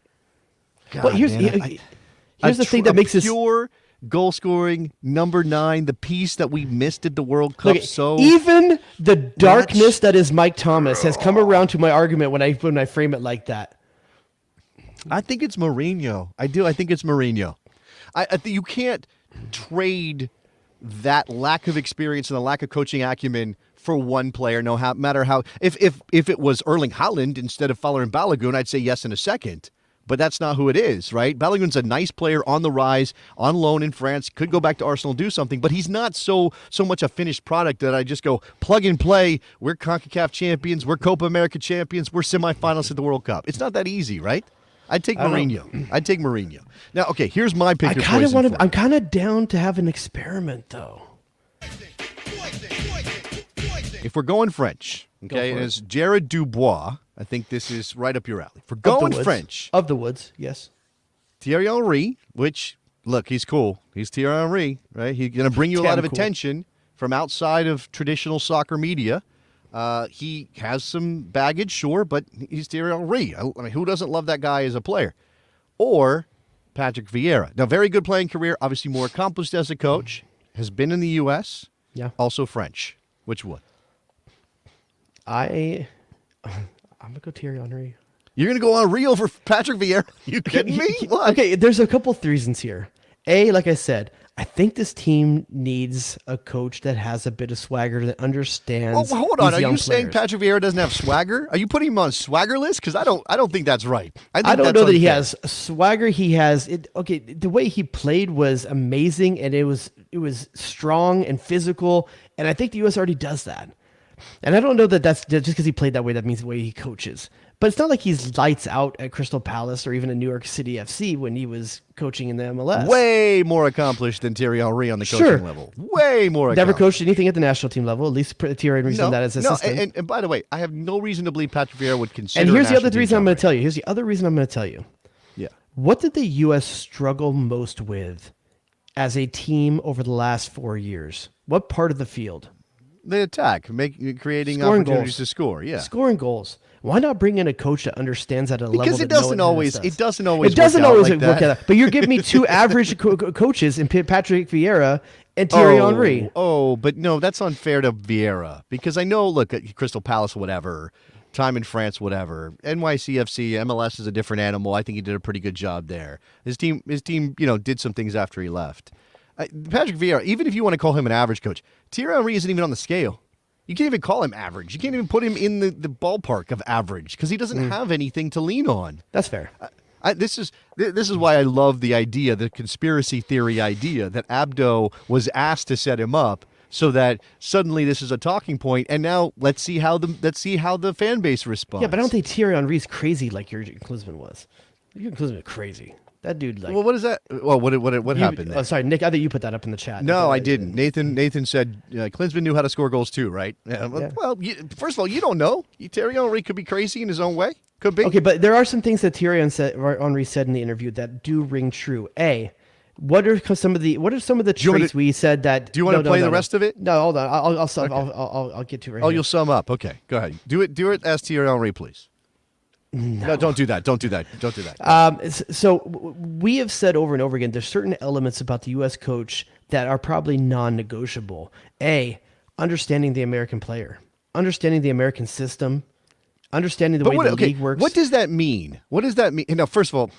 God, but here's the thing that makes this pure goal scoring number 9, the piece that we missed at the World Cup. Even the darkness that is Mike Thomas has come around to my argument when I frame it like that. I think it's Mourinho. I do. I think it's Mourinho. I think you can't trade that lack of experience and the lack of coaching acumen for one player. No matter how. If it was Erling Haaland instead of following Balogun, I'd say yes in a second. But that's not who it is, right? Balogun's a nice player on the rise, on loan in France, could go back to Arsenal and do something, but he's not so much a finished product that I just go plug and play. We're CONCACAF champions, we're Copa America champions, we're semifinalists at the World Cup. It's not that easy, right? I'd take Mourinho. I'd take Mourinho. Now, okay, here's my pick. I'm kind of down to have an experiment, though. If we're going French, okay, and it's Jared DuBois. I think this is right up your alley. If we're going French. Of the Woods, yes. Thierry Henry, which, look, he's cool. He's Thierry Henry, right? He's going to bring you a lot of attention from outside of traditional soccer media. He has some baggage, sure, but he's Thierry Henry. I mean, who doesn't love that guy as a player? Or Patrick Vieira. Now, very good playing career, obviously more accomplished as a coach, has been in the U.S., also French. Which one? I'm going to go Thierry Henry. You're going to go Henry over Patrick Vieira? You kidding me? What? Okay, there's a couple of reasons here. A, like I said, I think this team needs a coach that has a bit of swagger, that understands. Oh, hold on. these Are young you saying players. Patrick Vieira doesn't have swagger? Are you putting him on swagger list? Because I don't think that's right. I don't know that he has swagger. He has it. Okay, the way he played was amazing, and it was strong and physical, and I think the U.S. already does that. And I don't know that that's just because he played that way, that means the way he coaches. But it's not like he's lights out at Crystal Palace or even in New York City FC when he was coaching in the MLS. Way more accomplished than Thierry Henry on the coaching level. Way more Never coached anything at the national team level. At least Thierry Henry's done that as assistant. And by the way, I have no reason to believe Patrick Vieira would consider. And here's the other reason I'm going to tell you. Here's the other reason I'm going to tell you. Yeah. What did the U.S. struggle most with as a team over the last 4 years? What part of the field? The attack, creating Scoring opportunities goals. to score. Yeah, scoring goals. Why not bring in a coach that understands at a level? Because it doesn't always work out. But you're giving me two average coaches in Patrick Vieira and Thierry Henry. Oh, but no, that's unfair to Vieira because I know. Look at Crystal Palace, whatever. Time in France, whatever. NYCFC, MLS is a different animal. I think he did a pretty good job there. His team, did some things after he left. Patrick Vieira, even if you want to call him an average coach, Thierry Henry isn't even on the scale. You can't even call him average. You can't even put him in the ballpark of average because he doesn't have anything to lean on. That's fair. This is why I love the idea, the conspiracy theory idea, that Abdo was asked to set him up so that suddenly this is a talking point, and now let's see how the fan base responds. Yeah, but I don't think Thierry Henry's crazy like Jurgen Klinsmann was. Jurgen Klinsmann was crazy. That dude, like, Well, what is that? Well, what happened there? Oh, sorry, Nick. I think you put that up in the chat. No, I didn't. Nathan said Klinsmann knew how to score goals too, right? Yeah. Yeah. Well, first of all, you don't know. Thierry Henry could be crazy in his own way. Could be. Okay, but there are some things that Thierry Henry said in the interview that do ring true. What are some of the traits we said that? Do you want to play the rest of it? No, hold on. I'll get to it right here. You'll sum up. Okay, go ahead. Do it as Thierry Henry, please. No, don't do that. Don't do that. Don't do that. So we have said over and over again, there's certain elements about the U.S. coach that are probably non-negotiable. Understanding the American player, understanding the American system, understanding the way the league works. What does that mean? What does that mean? Now, first of all,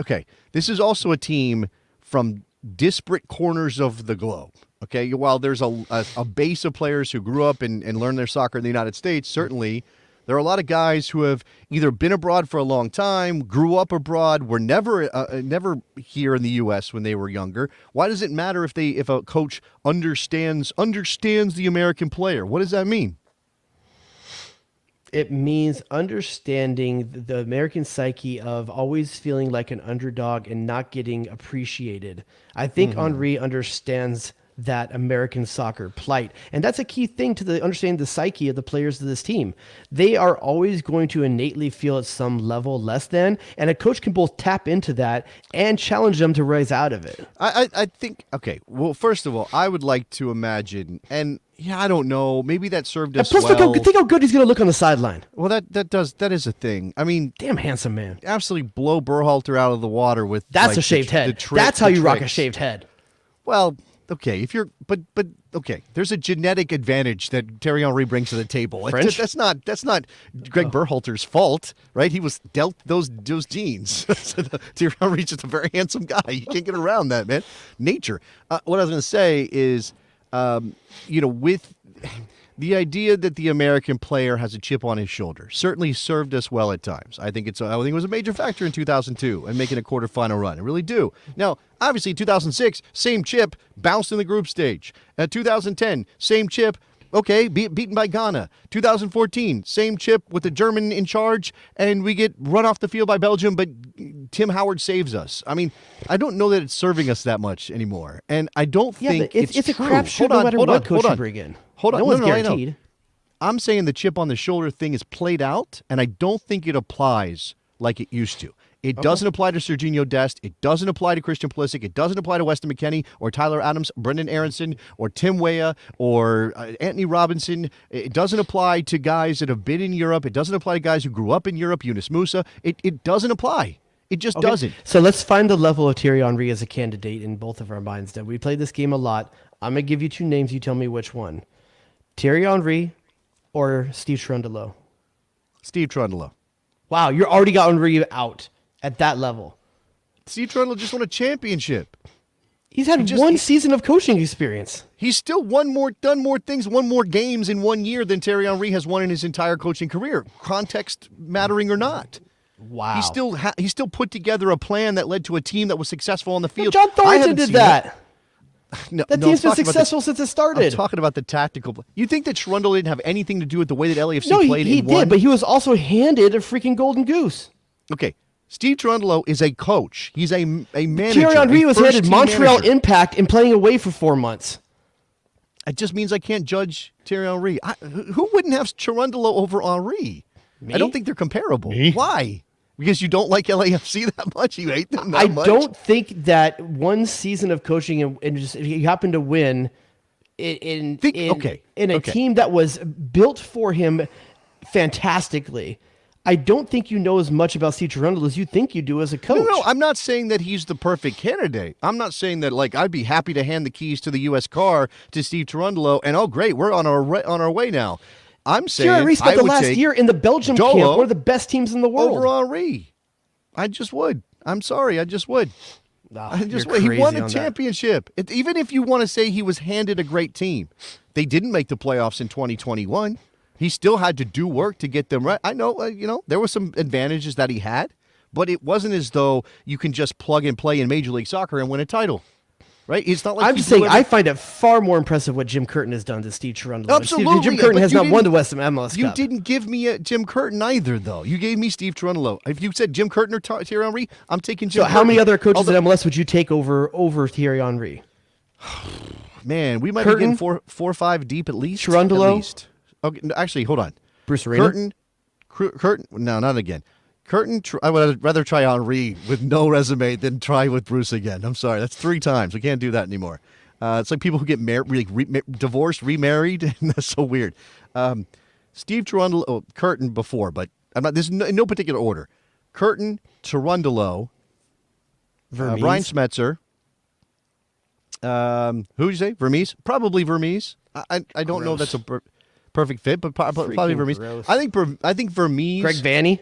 okay, this is also a team from disparate corners of the globe. Okay, while there's a base of players who grew up and learned their soccer in the United States, certainly there are a lot of guys who have either been abroad for a long time, grew up abroad, were never here in the U.S. when they were younger. Why does it matter if a coach understands the American player? What does that mean? It means understanding the American psyche of always feeling like an underdog and not getting appreciated. I think Henry understands that American soccer plight. And that's a key thing to understanding the psyche of the players of this team. They are always going to innately feel at some level less than, and a coach can both tap into that and challenge them to rise out of it. I think, okay, well, first of all, I would like to imagine, and yeah, I don't know, maybe that served us plus, well. think how good he's going to look on the sideline. Well, that is a thing. I mean, damn handsome man. Absolutely blow Berhalter out of the water with a shaved head. That's how you rock a shaved head. Well, okay, if you're, but okay, there's a genetic advantage that Thierry Henry brings to the table. French? That's not Greg Berhalter's fault, right? He was dealt those genes. So Thierry Henry's just a very handsome guy. You can't get around that, man. Nature. What I was going to say is, with the idea that the American player has a chip on his shoulder certainly served us well at times. I think it was a major factor in 2002 and making a quarterfinal run. I really do. Now, obviously, 2006, same chip, bounced in the group stage. 2010, same chip, okay, beaten by Ghana. 2014, same chip with the German in charge, and we get run off the field by Belgium, but Tim Howard saves us. I mean, I don't know that it's serving us that much anymore, and I don't think it's a true. crapshoot no matter what coach you bring in. Hold on. No one's I know. guaranteed. I'm saying the chip on the shoulder thing is played out, and I don't think it applies like it used to. It doesn't apply to Serginho Dest. It doesn't apply to Christian Pulisic. It doesn't apply to Weston McKennie or Tyler Adams, Brendan Aronson, or Tim Weah, or Anthony Robinson. It doesn't apply to guys that have been in Europe. It doesn't apply to guys who grew up in Europe, Yunus Musa. It doesn't apply. It just doesn't. So let's find the level of Thierry Henry as a candidate in both of our minds. That we played this game a lot. I'm going to give you two names. You tell me which one. Thierry Henry or Steve Cherundolo? Steve Cherundolo. Wow, you're already got Henry out at that level. Steve Cherundolo just won a championship. He's had one season of coaching experience. He's still done more things, won more games in 1 year than Thierry Henry has won in his entire coaching career, context mattering or not. Wow. He still put together a plan that led to a team that was successful on the field. John Thornton did that. That team's been successful since it started. I'm talking about the tactical. You think that Cherundolo didn't have anything to do with the way that LAFC played? He did, but he was also handed a freaking golden goose. Okay, Steve Cherundolo is a coach. He's a manager. Thierry Henry was handed Montreal Impact and playing away for 4 months. It just means I can't judge Thierry Henry. Who wouldn't have Cherundolo over Henry? Me? I don't think they're comparable. Me? Why? Because you don't like LAFC that much? You hate them that much? I don't think that one season of coaching and just he happened to win in a team that was built for him fantastically. I don't think you know as much about Steve Cherundolo as you think you do as a coach. No, I'm not saying that he's the perfect candidate. I'm not saying that, like, I'd be happy to hand the keys to the U.S. car to Steve Cherundolo and, oh, great, we're on our way now. I'm saying Henry spent the last year in the Belgium camp, one of the best teams in the world. Over Henry. I just would. I'm sorry, I just would. I just would. He won a championship. Even if you want to say he was handed a great team, they didn't make the playoffs in 2021. He still had to do work to get them right. I know, there were some advantages that he had, but it wasn't as though you can just plug and play in Major League Soccer and win a title. right? It's not like I'm just saying, I find it far more impressive what Jim Curtin has done to Steve Cherundolo. Absolutely. Jim Curtin but has you not won the didn't- West MLS You Cup. didn't give me Jim Curtin either, though. You gave me Steve Cherundolo. If you said Jim Curtin or Thierry Henry, I'm taking Jim So how many Curtin. other coaches in MLS would you take over Thierry Henry? Man, we might Curtin? be getting four or five deep at least. Cherundolo? At least. Okay, no, actually, hold on. Bruce Arena? Curtin. No, not again. Curtin. I would rather try Henry with no resume than try with Bruce again. I'm sorry, that's 3 times. We can't do that anymore. It's like people who get married, divorced, remarried, and that's so weird. Steve Cherundolo, Curtin before, but I'm not. This is in no particular order. Curtin, Cherundolo, Vermees? Brian Schmetzer. Who did you say? Vermees? Probably Vermees. I don't know if that's a perfect fit, but probably Freaking Vermees. gross. I think Vermees. Greg Vanny?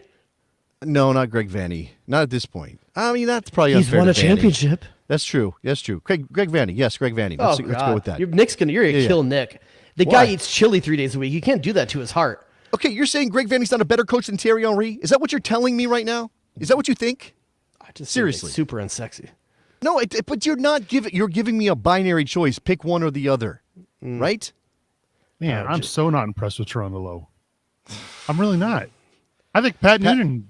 No, not Greg Vanny. Not at this point. I mean, that's probably He's unfair won to a Vanny. championship. That's true. That's true. Greg Vanny. Yes, Greg Vanny. Let's go with that. You're gonna Yeah. kill Nick. The Why? guy eats chili 3 days a week. You can't do that to his heart. Okay, you're saying Greg Vanny's not a better coach than Thierry Henry? Is that what you're telling me right now? Is that what you think? I just Seriously. think it's super unsexy. No, but you're not giving. You're giving me a binary choice. Pick one or the other, right? Man, I'm so not impressed with Cherundolo. I'm really not. I think Pat Noonan.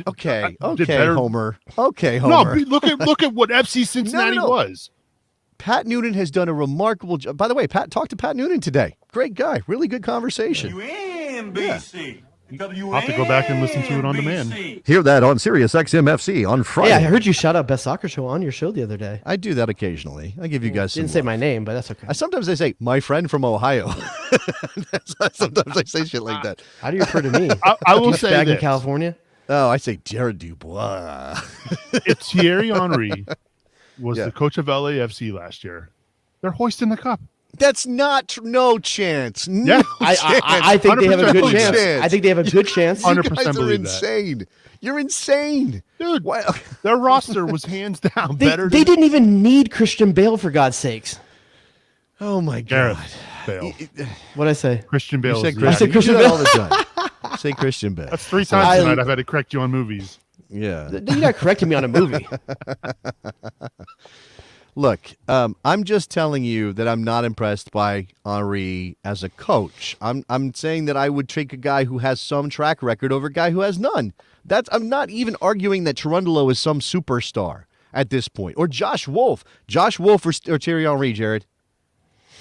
Okay, did better. Homer. Okay, No, Homer. look at what FC Cincinnati No. was. Pat Noonan has done a remarkable job. By the way, talk to Pat Noonan today. Great guy. Really good conversation. WNBC. I'll have to go back and listen to it on demand. Hear that on Sirius XM-FC on Friday. Hey, I heard you shout out Best Soccer Show on your show the other day. I do that occasionally. I give you guys some Didn't say love. my name, but that's okay. Sometimes I say, my friend from Ohio. Sometimes I say shit like that. How do you refer to me? I will say Back in this. California? Oh, I say Jared DuBois. If Thierry Henry was Yeah. the coach of LAFC last year, they're hoisting the cup. That's not no chance. No Yeah. I think they have a 100% good believe chance. that. I think they have a good chance. You 100% guys are believe that. insane. You're insane. Dude, Why- their roster was hands down They better they than didn't even need Christian Bale, for God's sakes. Oh, my Gareth God. Bale. What'd I say? Christian You Bale. say is the Christian, actor. you do that all the time. Say Christian Bale. That's 3 times tonight I've had to correct you on movies. Yeah. You're not correcting me on a movie. Look, I'm just telling you that I'm not impressed by Henry as a coach. I'm saying that I would take a guy who has some track record over a guy who has none. I'm not even arguing that Cherundolo is some superstar at this point. Or Josh Wolf. Josh Wolf or Thierry Henry, Jared?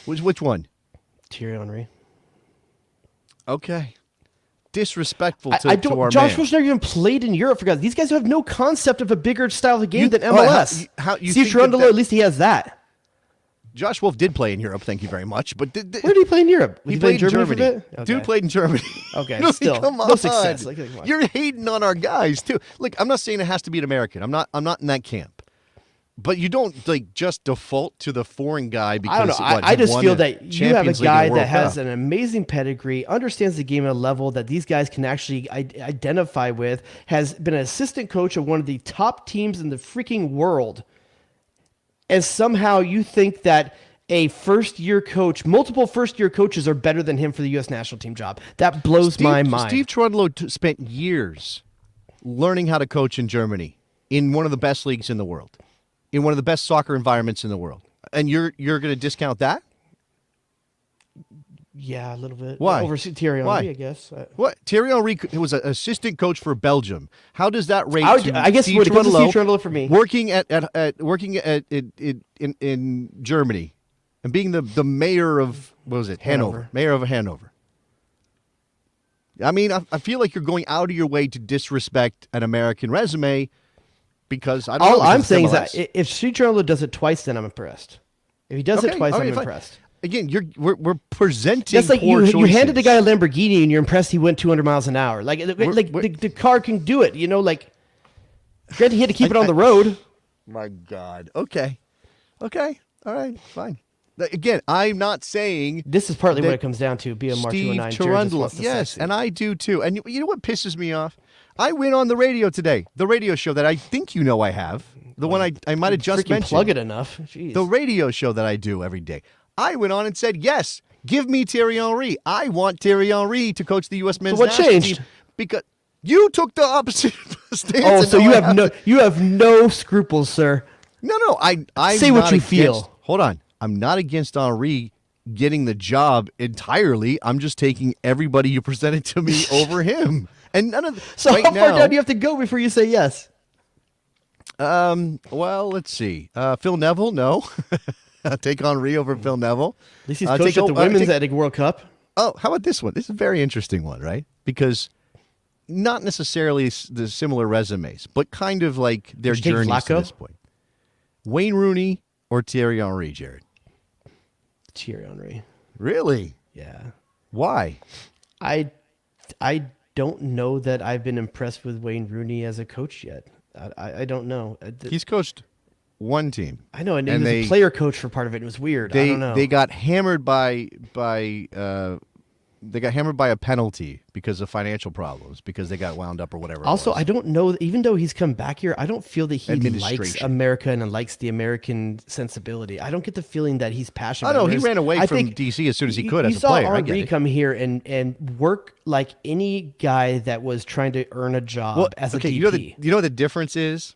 Which one? Thierry Henry. Okay. Disrespectful to, I to don't. our Josh man. Wolf's never even played in Europe. For God, these guys have no concept of a bigger style of game You- than oh, how- MLS. how- you Steve think that- Cherundolo, at least he has that. Josh Wolf did play in Europe, thank you very much. But Where did he play in Europe? he played played in Germany. Germany. For a bit? Okay. Dude played in Germany. Okay, No, still, come no on. success. Like, come on. You're hating on our guys too. Look, I'm not saying it has to be an American. I'm not in that camp. But you don't just default to the foreign guy because I don't know. what, I he just won feel a that you have a Champions League and guy World that has Cup. an amazing pedigree, understands the game at a level that these guys can actually identify with, has been an assistant coach of one of the top teams in the freaking world. And somehow you think that a first-year coach, multiple first-year coaches are better than him for the U.S. national team job. That blows my mind. Steve Cherundolo spent years learning how to coach in Germany in one of the best leagues in the world, in one of the best soccer environments in the world. And you're going to discount that? Yeah, a little bit. Why? Over Thierry Henry, Why? I guess. What? Thierry Henry was an assistant coach for Belgium. How does that rate? I guess Steve when it comes to Cherundolo Steve Cherundolo for me, working in Germany and being the mayor of what was it? Hanover. Mayor of Hanover. I mean, I feel like you're going out of your way to disrespect an American resume because I don't know. all I'm because saying is MLS. that if Steve Cherundolo does it twice, then I'm impressed. If he does it Okay, twice, okay, I'm fine. impressed. Again, we're presenting. That's like poor you handed the choices. guy a Lamborghini and you're impressed he went 200 miles an hour. Like the car can do it, you know. Like, granted, he had to keep it on the road. My God. Okay. All right. Fine. Again, I'm not saying This is partly that what it comes down to. BMR Steve 209. Jared just Cherundolo. wants to Yes, sexy. and I do too. And you know what pisses me off? I went on the radio today, the radio show that I think you know I have, the one I might have just freaking mentioned. plug it enough. Jeez. The radio show that I do every day. I went on and said, yes, give me Thierry Henry. I want Thierry Henry to coach the U.S. men's what national changed? team because you took the opposite stance. Oh, and so now you I have no scruples, sir. No, I'm Say what not you against- feel. Hold on. I'm not against Henry getting the job entirely. I'm just taking everybody you presented to me over him. And none of So right how far now, down do you have to go before you say yes? Well, let's see. Phil Neville, no. Take Henry over Phil Neville. At least he's coached at the Women's Attic World Cup. Oh, how about this one? This is a very interesting one, right? Because not necessarily the similar resumes, but kind of like their journeys to this point. Wayne Rooney or Thierry Henry, Jared? Thierry Henry. Really? Yeah. Why? I don't know that I've been impressed with Wayne Rooney as a coach yet. I don't know. He's coached one team. I know, and he was a player coach for part of it. It was weird. I don't know. They got hammered by a penalty because of financial problems, because they got wound up or whatever. Also, I don't know, even though he's come back here, I don't feel that he likes America and likes the American sensibility. I don't get the feeling that he's passionate. Oh, no, he ran away from D.C. as soon as he could as a player. You saw Henry come here and work like any guy that was trying to earn a job as a DP. You know what the difference is?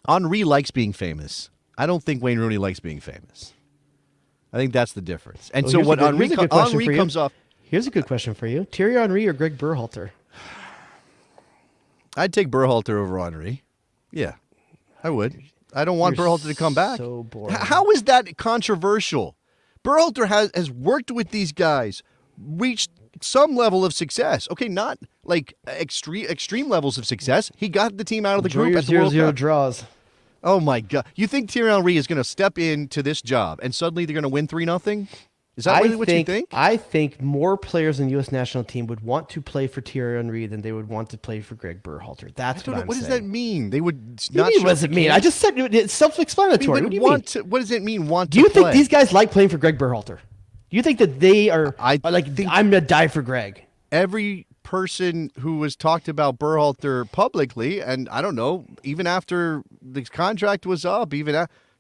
Henry likes being famous. I don't think Wayne Rooney likes being famous. I think that's the difference. And so what Henry comes off... Here's a good question for you. Thierry Henry or Greg Berhalter? I'd take Berhalter over Henry. Yeah, I would. I don't want Berhalter to come back. So boring. How is that controversial? Berhalter has worked with these guys, reached some level of success. Okay, not like extreme levels of success. He got the team out of the group at the World Cup. Draws. Oh my God! You think Thierry Henry is going to step into this job and suddenly they're going to win 3-0? Is that really what you think? I think more players in the U.S. national team would want to play for Thierry Henry than they would want to play for Greg Berhalter. That's what I'm saying. What does that mean? They would not. What does it mean? I just said it's self-explanatory. What do you mean? What does it mean? Do you think these guys like playing for Greg Berhalter? Do you think that they are I'm going to die for Greg? Every person who has talked about Berhalter publicly, and I don't know, even after the contract was up,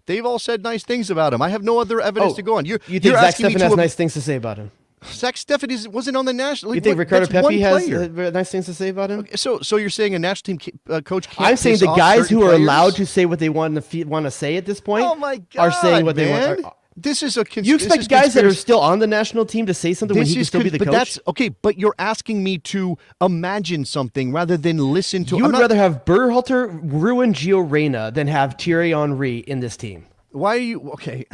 they've all said nice things about him. I have no other evidence to go on. You think Zach Steffen has nice things to say about him? Zach Steffen wasn't on the national. You think Ricardo Pepi has nice things to say about him? Okay, so you're saying a national team coach can't? I'm saying the guys who are allowed to say what they want to say at this point are saying what they want. This is you expect guys that are still on the national team to say something when he can still be the coach? That's okay, but you're asking me to imagine something rather than listen to. You would rather have Berhalter ruin Gio Reyna than have Thierry Henry in this team. Why are you okay?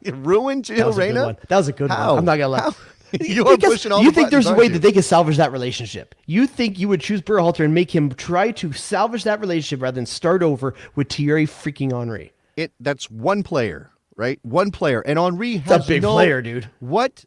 Ruin Gio Reyna? That was a good one. I'm not gonna lie. You think there's a way that they can salvage that relationship? You think you would choose Berhalter and make him try to salvage that relationship rather than start over with Thierry freaking Henry? That's one player, right? One player, and Henry has a big player, dude. What?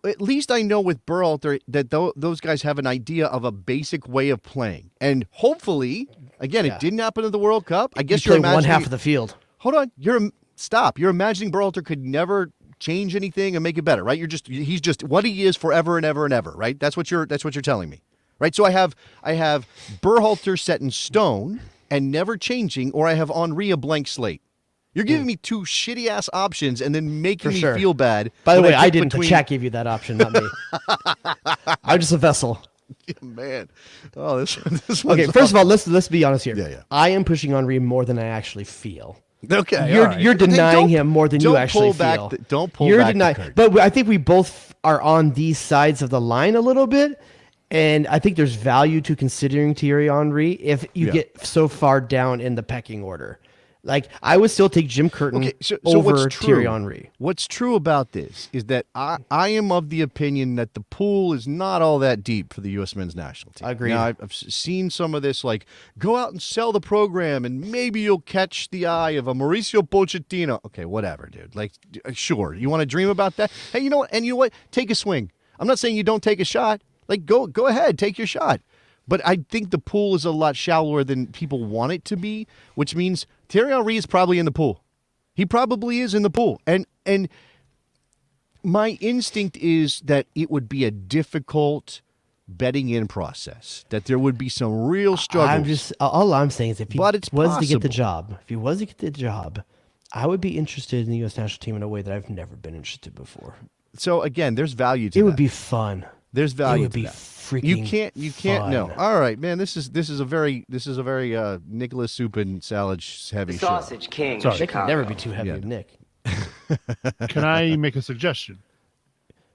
At least I know with Berhalter that those guys have an idea of a basic way of playing, and hopefully, again, it didn't happen at the World Cup. I guess you're imagining one half of the field. Hold on, stop. You're imagining Berhalter could never change anything and make it better, right? He's just what he is forever and ever and ever, right? That's what you're telling me, right? So I have Berhalter set in stone and never changing, or I have Henry a blank slate. You're giving me two shitty ass options and then making me feel bad. By the way, I didn't. The chat gave you that option, not me. I'm just a vessel. Man, oh, this okay. First of all, let's be honest here. Yeah. I am pushing Henry more than I actually feel. Okay, you're denying him more than you actually feel. Don't pull back the curtain. But I think we both are on these sides of the line a little bit, and I think there's value to considering Thierry Henry if you get so far down in the pecking order. Like, I would still take Jim Curtin over Thierry Henry. What's true about this is that I am of the opinion that the pool is not all that deep for the U.S. men's national team. I agree. Now, I've seen some of this, like, go out and sell the program, and maybe you'll catch the eye of a Mauricio Pochettino. Okay, whatever, dude. Like, sure, you want to dream about that? Hey, you know what? And you know what? Take a swing. I'm not saying you don't take a shot. Like, go ahead, take your shot. But I think the pool is a lot shallower than people want it to be, which means Thierry Henry is probably in the pool. He probably is in the pool. And my instinct is that it would be a difficult betting in process, that there would be some real struggles. All I'm saying is if he was to get the job, I would be interested in the U.S. national team in a way that I've never been interested before. So again, there's value to that. It would be fun. There's value would to be that. freaking You can't fun. know. All right, man. This is a very Nicholas Soup and Salad heavy The show. Sausage King Sorry. of They can Chicago. never be too heavy, Yeah. Nick. Can I make a suggestion?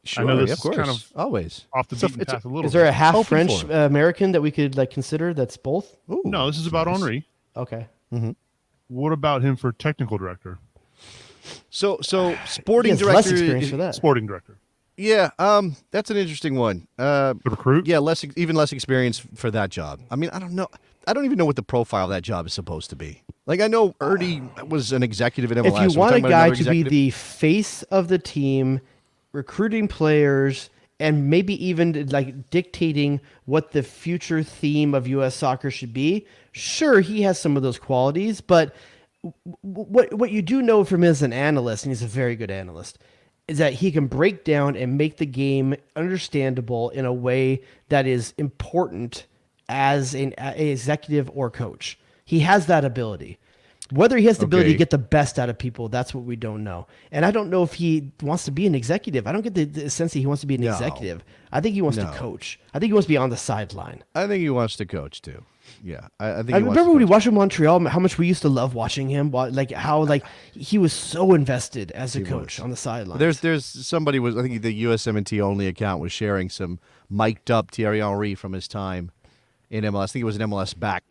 Sure, I know this of is course. kind of always off the It's a- beaten it's a- path a little Is there a bit. half Open French for it. American that we could like consider that's both? Ooh, No, this is about nice. Henri. Okay. What about him for technical director, So He sporting has director. less experience for that. sporting director? Yeah, that's an interesting one. The recruit? Yeah, even less experience for that job. I mean, I don't know. I don't even know what the profile of that job is supposed to be. Like, I know Erdy was an executive at MLS. If We're you want a talking about guy another to be executive. the face of the team, recruiting players, and maybe even like dictating what the future theme of U.S. soccer should be, sure, he has some of those qualities. But what you do know from him as an analyst, and he's a very good analyst, is that he can break down and make the game understandable in a way that is important as an executive or coach. He has that ability. Whether he has the ability to get the best out of people, that's what we don't know. And I don't know if he wants to be an executive. I don't get the sense that he wants to be an executive. I think he wants to coach. I think he wants to be on the sideline. I think he wants to coach too. Yeah, I think. I he wants remember to when we coach. watched him in Montreal, how much we used to love watching him. Like how like he was so invested as a coach on the sideline. There's somebody was I think the USMNT only account was sharing some mic'd up Thierry Henry from his time in MLS. I think it was an MLS back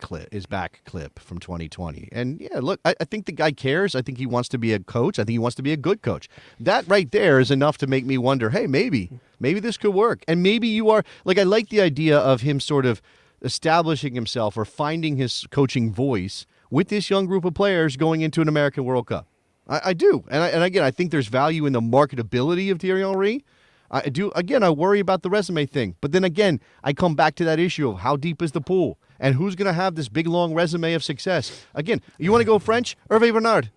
clip from 2020. And yeah, look, I think the guy cares. I think he wants to be a coach. I think he wants to be a good coach. That right there is enough to make me wonder, hey, maybe this could work. And maybe you are, like, I like the idea of him sort of establishing himself or finding his coaching voice with this young group of players going into an American World Cup. I do. And again, I think there's value in the marketability of Thierry Henry. I do. Again, I worry about the resume thing. But then again, I come back to that issue of how deep is the pool and who's going to have this big, long resume of success. Again, you want to go French? Hervé Renard.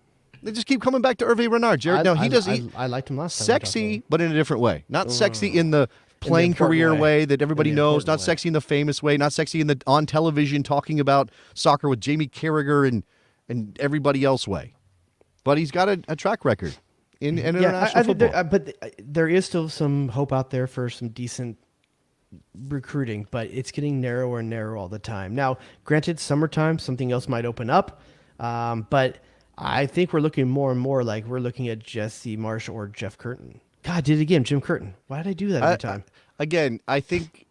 They just keep coming back to Hervé Renard, Jared. I liked him last time. Sexy, but in a different way. Not sexy in the playing important career way. way that everybody In the knows. important Not way. sexy in the famous way. Not sexy in the on television talking about soccer with Jamie Carragher and everybody else way. But he's got a track record in international I think football. but there is still some hope out there for some decent recruiting, but it's getting narrower and narrower all the time. Now, granted, summertime, something else might open up, but I think we're looking more and more like we're looking at Jesse Marsch or Jeff Curtin. God, did it again, Jim Curtin. Why did I do that every time? Again, I think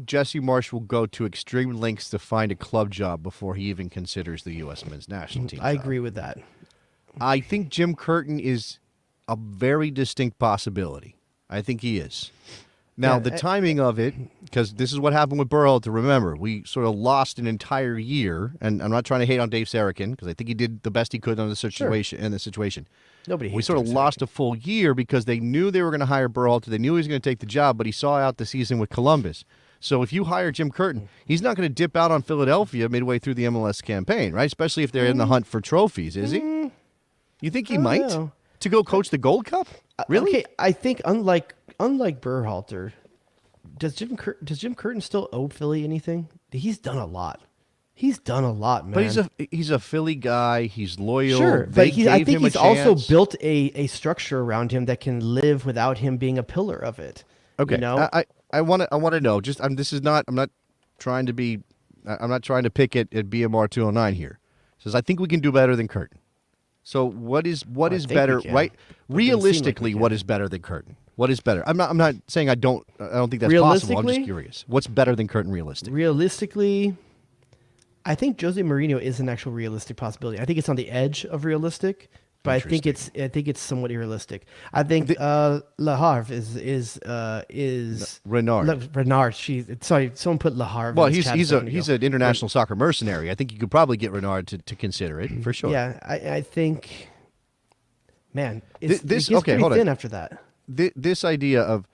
Jesse Marsch will go to extreme lengths to find a club job before he even considers the U.S. men's national team. I job. agree with that. I think Jim Curtin is a very distinct possibility. I think he is. Now, Yeah, the timing of it, because this is what happened with Berhalter. Remember, we sort of lost an entire year, and I'm not trying to hate on Dave Sarakin because I think he did the best he could on the situation. In the situation, Nobody. we hates sort of Dave lost a full year because they knew they were going to hire Berhalter. They knew he was going to take the job, but he saw out the season with Columbus. So if you hire Jim Curtin, he's not going to dip out on Philadelphia midway through the MLS campaign, right? Especially if they're in the hunt for trophies, is he? You think he might know. to go coach the Gold Cup? Really? Okay, I think unlike Berhalter, does Jim Curtin still owe Philly anything? He's done a lot. He's done a lot, man. But he's a Philly guy. He's loyal. Sure, They but I gave think him a he's also chance. built a structure around him that can live without him being a pillar of it. Okay, You know? I want to know. Just I'm not trying to pick at BMR 209 here. Says I think we can do better than Curtin. So what is think we better, can. right? It doesn't seem like Realistically, we what can. is better than Curtin? What is better? I'm not saying I don't think that's possible. I'm just Realistically? curious. What's better than Curtin realistic? Realistically, I think Jose Mourinho is an actual realistic possibility. I think it's on the edge of realistic, but I think it's somewhat realistic. I think Le Havre is Renard. Renard. Sorry, someone put Le Havre. Well, in his chat a he's second an ago. international soccer mercenary. I think you could probably get Renard to consider it for sure. Yeah, I think. Man, This- it gets okay, pretty hold on. thin after that. This idea of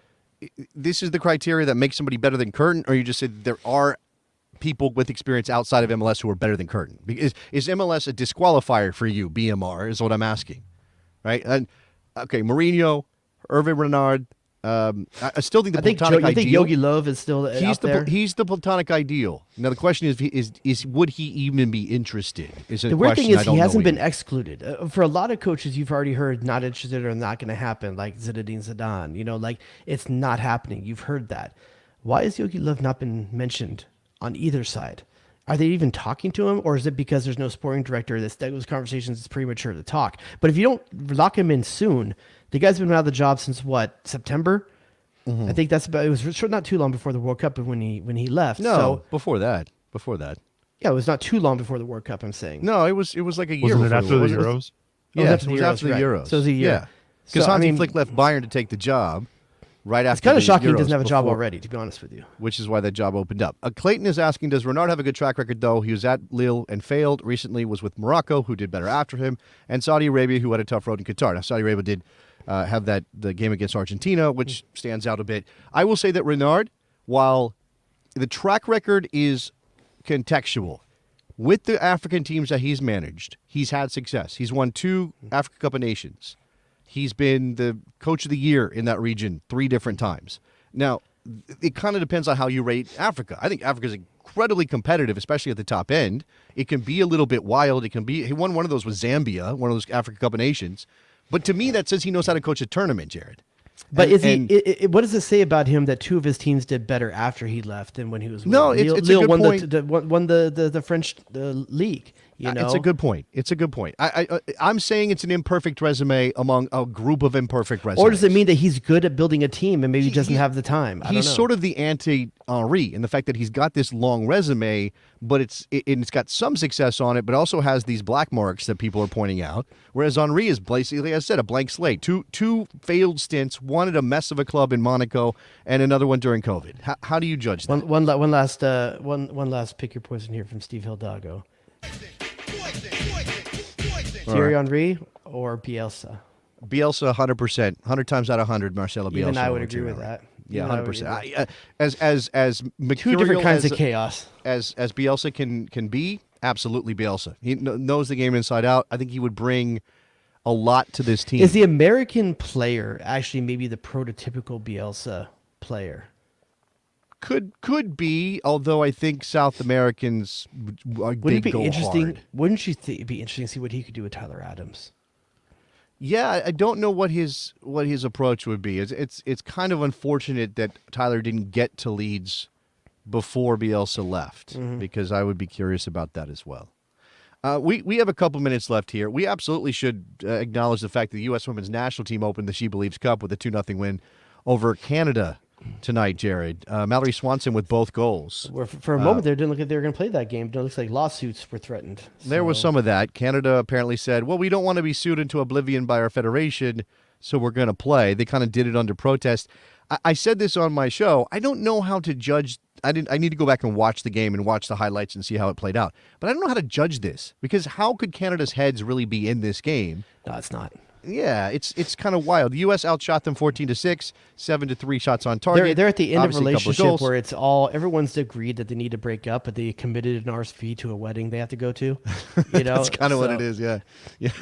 this is the criteria that makes somebody better than Curtin, or you just said there are people with experience outside of MLS who are better than Curtin? Is MLS a disqualifier for you? BMR is what I'm asking, right? And okay, Mourinho, Hervé Renard. I still think the platonic I think ideal. Yogi Löw is still out there. He's the platonic ideal. Now the question is would he even be interested? Is The weird thing is he hasn't been excluded. For a lot of coaches, you've already heard not interested or not going to happen, like Zinedine Zidane. You know, like it's not happening. You've heard that. Why has Yogi Löw not been mentioned on either side? Are they even talking to him, or is it because there's no sporting director that those conversations it's premature to talk? But if you don't lock him in soon, the guy's been out of the job since what, September? I think that's about. It was not too long before the World Cup when he left. No, so, before that. Before that. yeah, it was not too long before the World Cup. I'm saying. No, it was like a year. Wasn't it before after the Euros? Yeah, after it was the Euros, after the right. Euros. So it was a year. Yeah, because So, I Hansi mean- Flick left Bayern to take the job right after. It's kind of the shocking he Euros doesn't have a job before- already, to be honest with you. which is why that job opened up. Clayton is asking, does Renard have a good track record, though? He was at Lille and failed. Recently was with Morocco, who did better after him, and Saudi Arabia, who had a tough road in Qatar. Now, Saudi Arabia did have the game against Argentina, which stands out a bit. I will say that Renard, while the track record is contextual, with the African teams that he's managed, he's had success. He's won 2 Africa Cup of Nations. He's been the coach of the year in that region 3 different times. Now, it kind of depends on how you rate Africa. I think Africa is incredibly competitive, especially at the top end. It can be a little bit wild. He won one of those with Zambia, one of those Africa Cup of Nations. But to me, that says he knows how to coach a tournament, Jared. But what does it say about him that 2 of his teams did better after he left than when he was? No, Lille, it's a good won point. won the French league. You know, It's a good point. It's a good point. I'm saying it's an imperfect resume among a group of imperfect resumes. or does it mean that he's good at building a team and maybe doesn't have the time? I don't know. He's sort of the anti-Henri in the fact that he's got this long resume, but it's got some success on it, but also has these black marks that people are pointing out. Whereas Henri is basically, as I said, a blank slate. Two failed stints, one at a mess of a club in Monaco, and another one during COVID. How do you judge that? One last pick your poison here from Steve Hildago. Thierry Henry or Bielsa? Bielsa, 100%, 100 times out of 100. Marcelo Bielsa. Even I would over agree with Thierry. that. Yeah, Even I would agree 100%. As Two mercurial different kinds as, of chaos. As Bielsa can be, absolutely Bielsa. He knows the game inside out. I think he would bring a lot to this team. Is the American player actually maybe the prototypical Bielsa player? Could be, although I think South Americans Wouldn't it be go interesting? hard. Wouldn't you think it'd be interesting to see what he could do with Tyler Adams? Yeah, I don't know what his approach would be. It's kind of unfortunate that Tyler didn't get to Leeds before Bielsa left, because I would be curious about that as well. We have a couple minutes left here. We absolutely should acknowledge the fact that the U.S. Women's National Team opened the She Believes Cup with a 2-0 win over Canada tonight, Jared. Mallory Swanson with both goals. Where for a moment there, it didn't look like they were going to play that game. It looks like lawsuits were threatened. There was some of that. Canada apparently said, well, we don't want to be sued into oblivion by our federation, so we're going to play. They kind of did it under protest. I said this on my show. I don't know how to judge. I need to go back and watch the game and watch the highlights and see how it played out. But I don't know how to judge this, because how could Canada's heads really be in this game? No, it's not. Yeah, it's kind of wild. The U.S. outshot them 14-6, 7-3 shots on target. They're at the end of a Obviously, couple relationship goals. where it's everyone's agreed that they need to break up, but they committed an RSV to a wedding they have to go to. You know, That's kind of what it is. Yeah.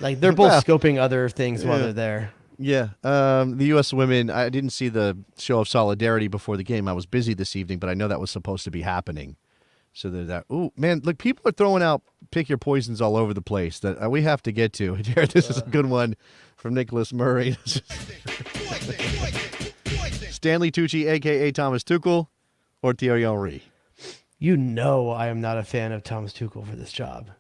Like they're both Well, scoping other things while they're there. Yeah, the U.S. women, I didn't see the show of solidarity before the game. I was busy this evening, but I know that was supposed to be happening. So there's that. Ooh, man, look, people are throwing out pick your poisons all over the place that we have to get to. Jared, this is a good one from Nicholas Murray. Stanley Tucci, a.k.a. Thomas Tuchel, or Thierry Henry? You know I am not a fan of Thomas Tuchel for this job.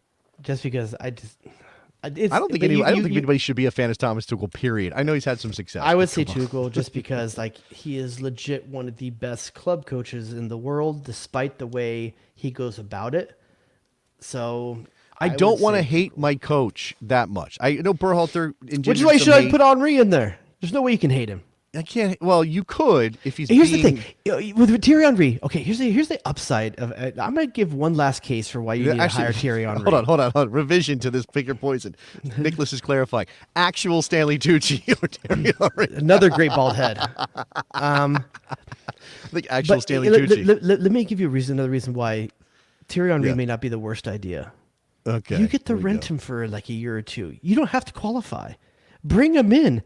Just because I don't think anybody should be a fan of Thomas Tuchel, period. I know he's had some success. I would say Tuchel just because he is legit one of the best club coaches in the world, despite the way he goes about it. So I don't want to hate my coach that much. I know Berhalter, which is why you should put Henry in there. There's no way you can hate him. I can't. Well, you could if he's. Here's the thing with Thierry Henry. Okay, here's the upside of. I'm gonna give one last case for why you need to hire Thierry Henry. Hold on. Revision to this pick your poison. Nicholas is clarifying. Actual Stanley Tucci or Thierry Henry. Another great bald head. Actual Stanley Tucci. Let me give you another reason why Thierry Henry may not be the worst idea. Okay. You get to rent him for like a year or two. You don't have to qualify. Bring him in.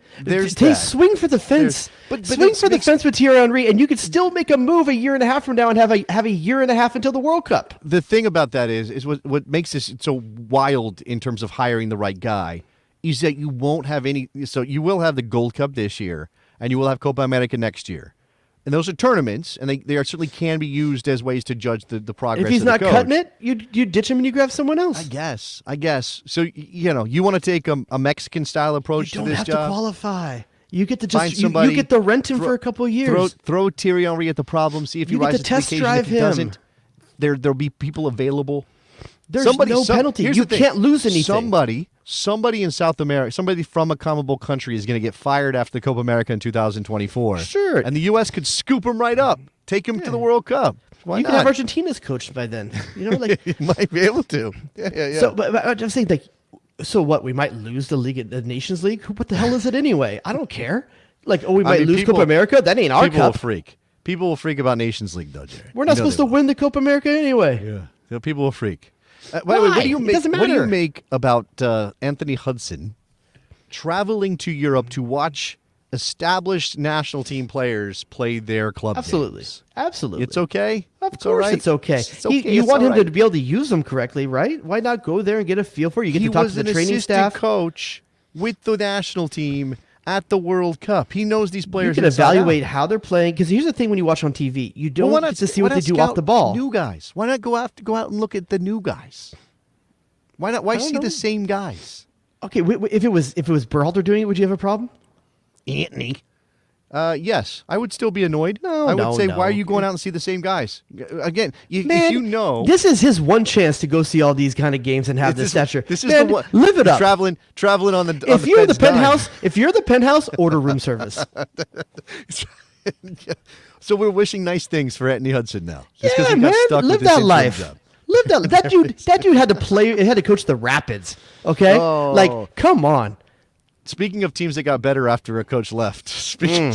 Swing for the fence. Swing for the fence with Thierry Henry, and you could still make a move a year and a half from now and have a year and a half until the World Cup. The thing about that is what makes this so wild in terms of hiring the right guy is that you won't have any. So you will have the Gold Cup this year, and you will have Copa America next year. And those are tournaments, and they are certainly can be used as ways to judge the progress. If he's of the not coach. cutting it, you ditch him and you grab someone else. I guess. So you want to take a Mexican style approach You don't to this have job. to qualify. You get to Find just somebody, you get to rent him for a couple of years. Throw Thierry Henry at the problem. See if he You get rises to to test the occasion. drive If he him. doesn't, there'll be people available. There's no penalty. Here's You the thing. can't lose anything. Somebody in South America, somebody from a CONMEBOL country is going to get fired after the Copa America in 2024. Sure. And the U.S. could scoop him right up, take him to the World Cup. Why You not? can have Argentina's coached by then. You know, like You might be able to. Yeah. So, but I'm saying, like, so what? We might lose the league, the Nations League. What the hell is it anyway? I don't care. Like, we might lose Copa America. That ain't our people cup. will freak. People will freak about Nations League, though, Jerry. We're not supposed to win the Copa America anyway. Yeah. People will freak. By the way, Why? what do you It make? doesn't What do you matter. make about Anthony Hudson traveling to Europe to watch established national team players play their club Absolutely. games? Absolutely. It's okay. Of It's all course right. it's okay. It's okay. You It's want all him right. to be able to use them correctly, right? Why not go there and get a feel for it? You get He to talk was to the an training assistant staff. coach with the national team at the World Cup. He knows these You players. can inside evaluate out. how they're playing. Because here's the thing: when you watch on TV, you don't Well, get to see what they do off the ball. New guys. Why not go out and look at the new guys? Why not? Why I don't see know. the same guys? Okay, if it was Berhalter doing it, would you have a problem? Anthony. Yes, I would still be annoyed. No, I would no, say, no. why are you going out and see the same guys? Again, Man, if you know, this is his one chance to go see all these kind of games and have the stature. This is Man, the one. Live it up. Traveling on the. If on you're the Fed's dime. penthouse, order room service. So we're wishing nice things for Anthony Hudson now. Just 'cause Yeah, he got man, stuck live with this that interim life. job. Live that. That dude had to play. Had to coach the Rapids. Okay, Oh. like come on. Speaking of teams that got better after a coach left. Speaking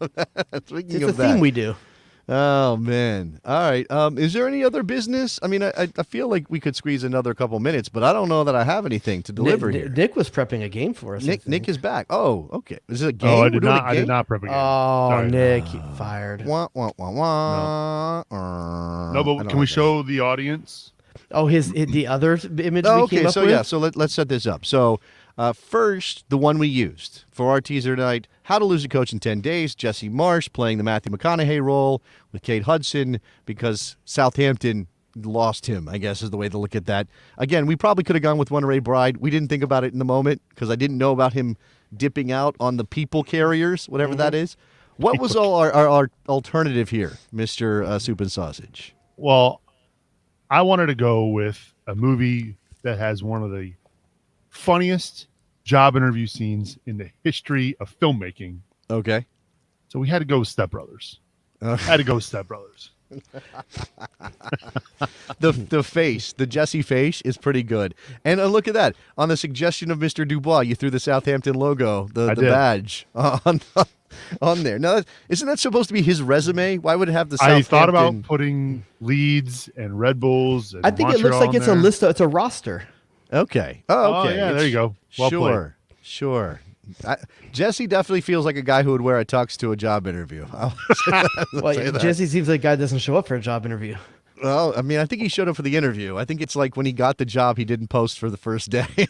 of that. Speaking It's of a that. theme we do. Oh man! All right. Is there any other business? I mean, I feel like we could squeeze another couple minutes, but I don't know that I have anything to deliver here. Nick was prepping a game for us. I think. Nick is back. Oh, okay. Is it a game? Oh, I We're did doing a not. I game? did not prep a game. Oh, Sorry. Nick, you fired. Wah, wah, wah, wah. No, I but don't can we like show the audience? Oh, the other image that. we Okay, came up so with? yeah, so let's set this up. So first, the one we used for our teaser tonight: How to Lose a Coach in 10 Days. Jesse Marsch playing the Matthew McConaughey role with Kate Hudson because Southampton lost him, I guess is the way to look at that. Again, we probably could have gone with One Ray Bride. We didn't think about it in the moment because I didn't know about him dipping out on the people carriers, whatever that is. What was all our alternative here, Mr. Soup and Sausage? Well, I wanted to go with a movie that has one of the funniest job interview scenes in the history of filmmaking. Okay. So we had to go with Step Brothers. Had to go with Step Brothers. The face, the Jesse face is pretty good. And look at that. On the suggestion of Mr. DuBois, you threw the Southampton logo, the did. badge on there. Now, isn't that supposed to be his resume? Why would it have the Southampton? I thought about putting Leeds and Red Bulls. And I think it looks Montreal like in it's there. a list. It's a roster. Okay. Oh, okay. yeah, there you go. Well played. Sure. Jesse definitely feels like a guy who would wear a tux to a job interview. Well, Jesse seems like a guy that doesn't show up for a job interview. Well, I mean, I think he showed up for the interview. I think it's like when he got the job, he didn't post for the first day. I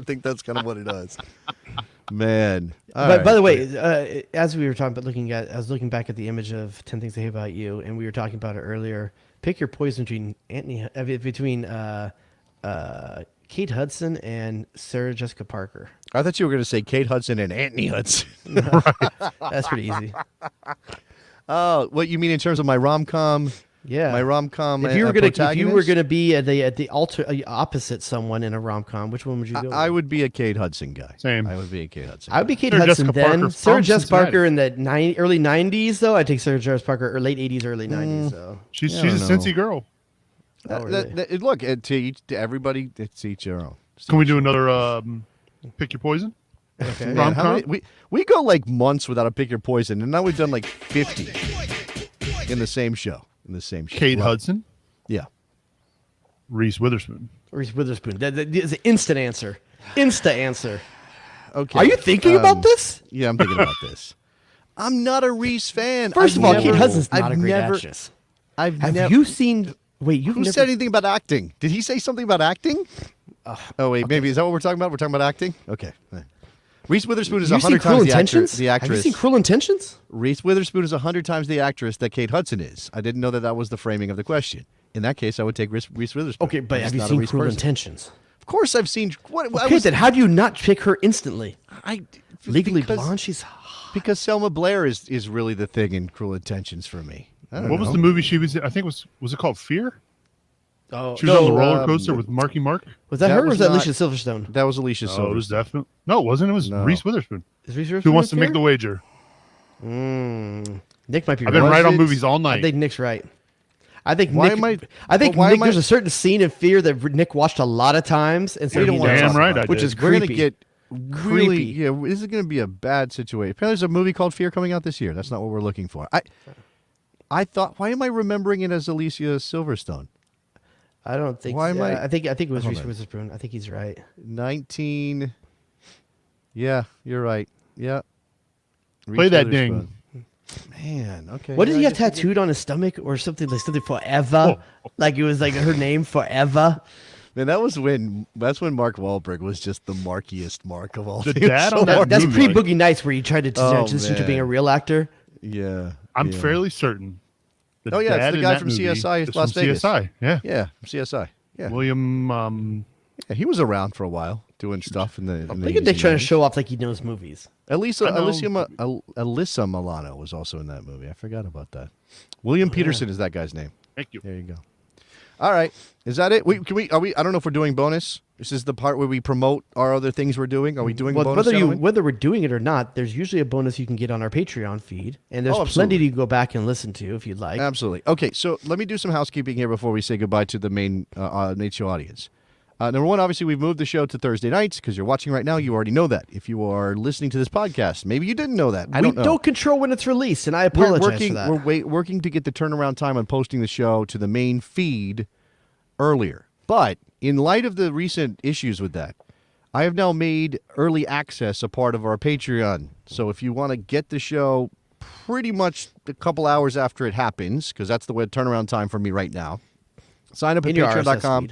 think that's kind of what it is. Man. But by the way, as we were talking about I was looking back at the image of 10 Things I Hate About You, and we were talking about it earlier. Pick your poison between Kate Hudson and Sarah Jessica Parker. I thought you were going to say Kate Hudson and Anthony Hudson. That's pretty easy. Oh, what you mean in terms of my rom-com? Yeah, My rom-com. If you were protagonist? gonna be at the opposite someone in a rom-com, which one would you go? I would be a Kate Hudson guy. Same. I would be a Kate Hudson. I would be Kate Sarah Hudson Jessica then. Parker Sarah from Jessica Cincinnati. Parker in the early '90s, though. I'd take Sarah Jessica Parker or late '80s, early '90s. So She's I a don't know. Cincy girl. Look, to everybody, it's each their own. Can we do another pick your poison? okay. Man, Rom-com? we go like months without a pick your poison, and now we've done like 50 in the same show. Kate Love it. Hudson, Yeah. Reese Witherspoon. Reese Witherspoon. That is an instant answer. Insta answer. Okay. Are you thinking about this? Yeah, I'm thinking about this. I'm not a Reese fan. First I've of all, never- Kate Hudson's not I've a great never, actress. I've Have never. you seen? Wait, you've Who never. said anything about acting? Did he say something about acting? Oh wait, maybe is that what we're talking about? We're talking about acting. Okay. Reese Witherspoon is You seen 100 Cruel times Intentions? the actress. Have you seen Cruel Intentions? Reese Witherspoon is 100 times the actress that Kate Hudson is. I didn't know that was the framing of the question. In that case, I would take Reese Witherspoon. Okay, but I'm have just you not a seen Reese Cruel person. Intentions? Of course, I've seen. What? Okay, then how do you not pick her instantly? Legally because- Blonde, she's hot. Because Selma Blair is really the thing in Cruel Intentions for me. What was the movie she was in? I think was it called Fear? Oh, She was on the roller coaster with Marky Mark. Was that That her or was was that not- Alicia Silverstone? That was Alicia Oh, it was Silverstone. definitely no, it wasn't. It was Reese Witherspoon. Is Reese Who Witherspoon wants to in make Fear? the wager? Nick might be I've been right. right on it- movies all I night. think Nick's right. I think Why Nick. am I- I think but why Nick. am I- There's a certain scene in Fear that Nick watched a lot of times, and so We he don't wanna knows, talk Damn right about I it. which did. is We're creepy. gonna get really. Yeah, this is gonna be a bad situation. Apparently, there's a movie called Fear coming out this year. That's not what we're looking for. I thought. Why am I remembering it as Alicia Silverstone? I don't think. Why am I- I think it was Hold Reese on. Witherspoon. I think he's right. 19. Yeah, you're right. Yeah. Play Reese that Witherspoon. Man, okay. What did yeah, he I have guess tattooed on his stomach or something like something forever? Like it was like her name forever. Man, that's when Mark Wahlberg was just the markiest Mark of all. The things. dad So on that Mark- That's movie. pre Boogie Nights where you tried to transition to being a man. real actor. Yeah. I'm yeah. fairly certain. The Oh, yeah, it's dad the in guy that from movie CSI is Las from Vegas. CSI, yeah. Yeah, from CSI. Yeah. William. Yeah, he was around for a while doing stuff in the. In the Look at 80s Nick and trying to 90s. show off like he knows movies. Alyssa Milano was also in that movie. I forgot about that. William Peterson is that guy's name. Thank you. There you go. All right, is that it? Are we? I don't know if we're doing bonus. This is the part where we promote our other things we're doing. Are we doing a Well, bonus? gentlemen? whether we're doing it or not, there's usually a bonus you can get on our Patreon feed, and there's Oh, plenty absolutely. to go back and listen to if you'd like. Absolutely. Okay, so let me do some housekeeping here before we say goodbye to the main Nate Show audience. Number one, obviously, we've moved the show to Thursday nights because you're watching right now. You already know that. If you are listening to this podcast, maybe you didn't know that. I We don't know. control when it's released, and I We're apologize working. for that. We're working to get the turnaround time on posting the show to the main feed earlier. But in light of the recent issues with that, I have now made early access a part of our Patreon. So if you want to get the show pretty much a couple hours after it happens, because that's the way turnaround time for me right now, sign up at In your RSS patreon.com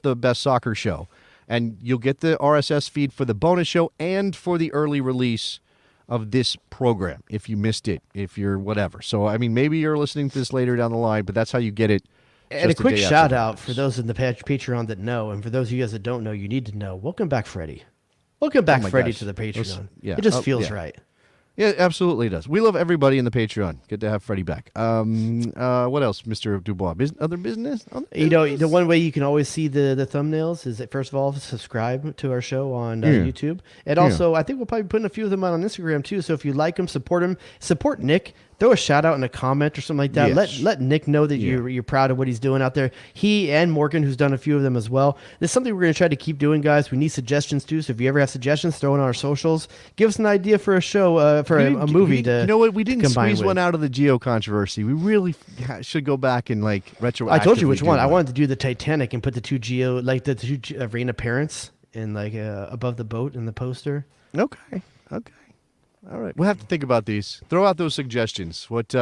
/ the best soccer show. And you'll get the RSS feed for the bonus show and for the early release of this program if you missed it, if you're whatever. So, I mean, maybe you're listening to this later down the line, but that's how you get it. And a just quick day shout after. out for those in the Patreon that know, and for those of you guys that don't know, you need to know. Welcome back, Freddie. Welcome back, Oh my Freddie, gosh. to the Patreon. Yeah. It just Oh, feels yeah. right. Yeah, absolutely does. We love everybody in the Patreon. Good to have Freddie back. What else, Mr. Dubois? Other business? You know, the one way you can always see the thumbnails is that, first of all, subscribe to our show on YouTube. And also, I think we'll probably be putting a few of them out on Instagram, too. So if you like them, support them. Support Nick. Throw a shout out in a comment or something like that. Yes. Let Nick know that you're proud of what he's doing out there. He and Morgan, who's done a few of them as well. This is something we're going to try to keep doing, guys. We need suggestions, too. So if you ever have suggestions, throw it on our socials. Give us an idea for a show, for a movie to You know what? We didn't combine squeeze with. one out of the Geo controversy. We really should go back and retroactively. I told you which do one. I wanted to do the Titanic and put the two the two Arena parents in above the boat in the poster. Okay. All right. We'll have to think about these. Throw out those suggestions. What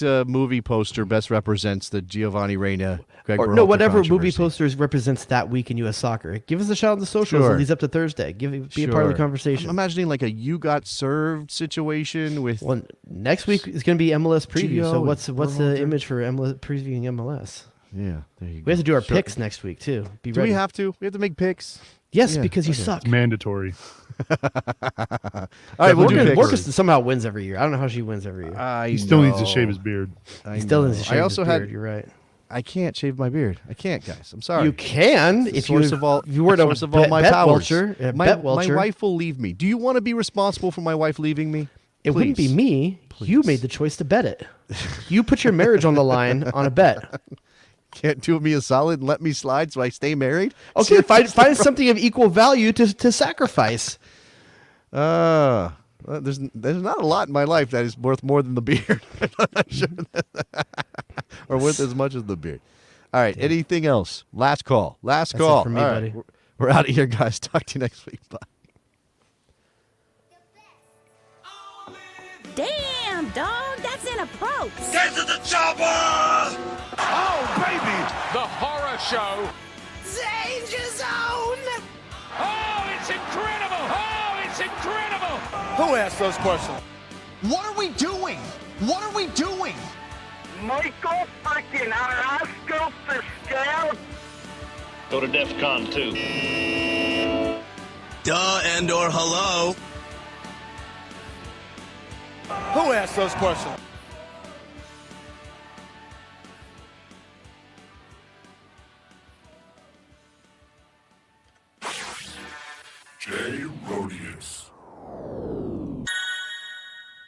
movie poster best represents the Giovanni Reina, Greg Or Berhalter no, whatever movie controversy? posters represents that week in U.S. soccer. Give us a shout on the socials. Sure. It leads up to Thursday. Be a part of the Sure. conversation. I'm imagining like a you got served situation with. Well, next week is going to be MLS preview. Gio So what's the Berhalter. image for MLS previewing MLS? Yeah, there you go. We have to do our Sure. picks next week too. Be Do ready. we have to? We have to make picks. Yes, Yeah, because you okay. suck. It's mandatory. All right, we'll do Morgan, picks. Morgan somehow wins every year. I don't know how she wins every year. He still needs to shave his beard. He still needs to shave I also his beard. had. You're right. I can't shave my beard. I can't, guys. I'm sorry. You can It's the if you source of all, if you were to source of all my bet powers. Welcher, my, bet my Welcher. wife will leave me. Do you want to be responsible for my wife leaving me? It wouldn't be Please. me. You made the choice to bet it. You put your marriage on the line on a bet. Can't do me a solid and let me slide so I stay married? Okay, find something of equal value to sacrifice. Well, there's not a lot in my life that is worth more than the beard. I'm not sure or worth as much as the beard. All right, anything else? Last call. Last That's it call. for me, All right, buddy. We're out of here, guys. Talk to you next week. Bye. Damn, dog, that's inappropriate. Get to the chopper! Oh, baby! The horror show. Danger zone! Oh, it's incredible! Oh, That's incredible! Who asked those questions? What are we doing? What are we doing? Michael freaking Arosco Fiscal. Go to DEFCON 2. Duh and or hello. Who asked those questions? Jay Rodius.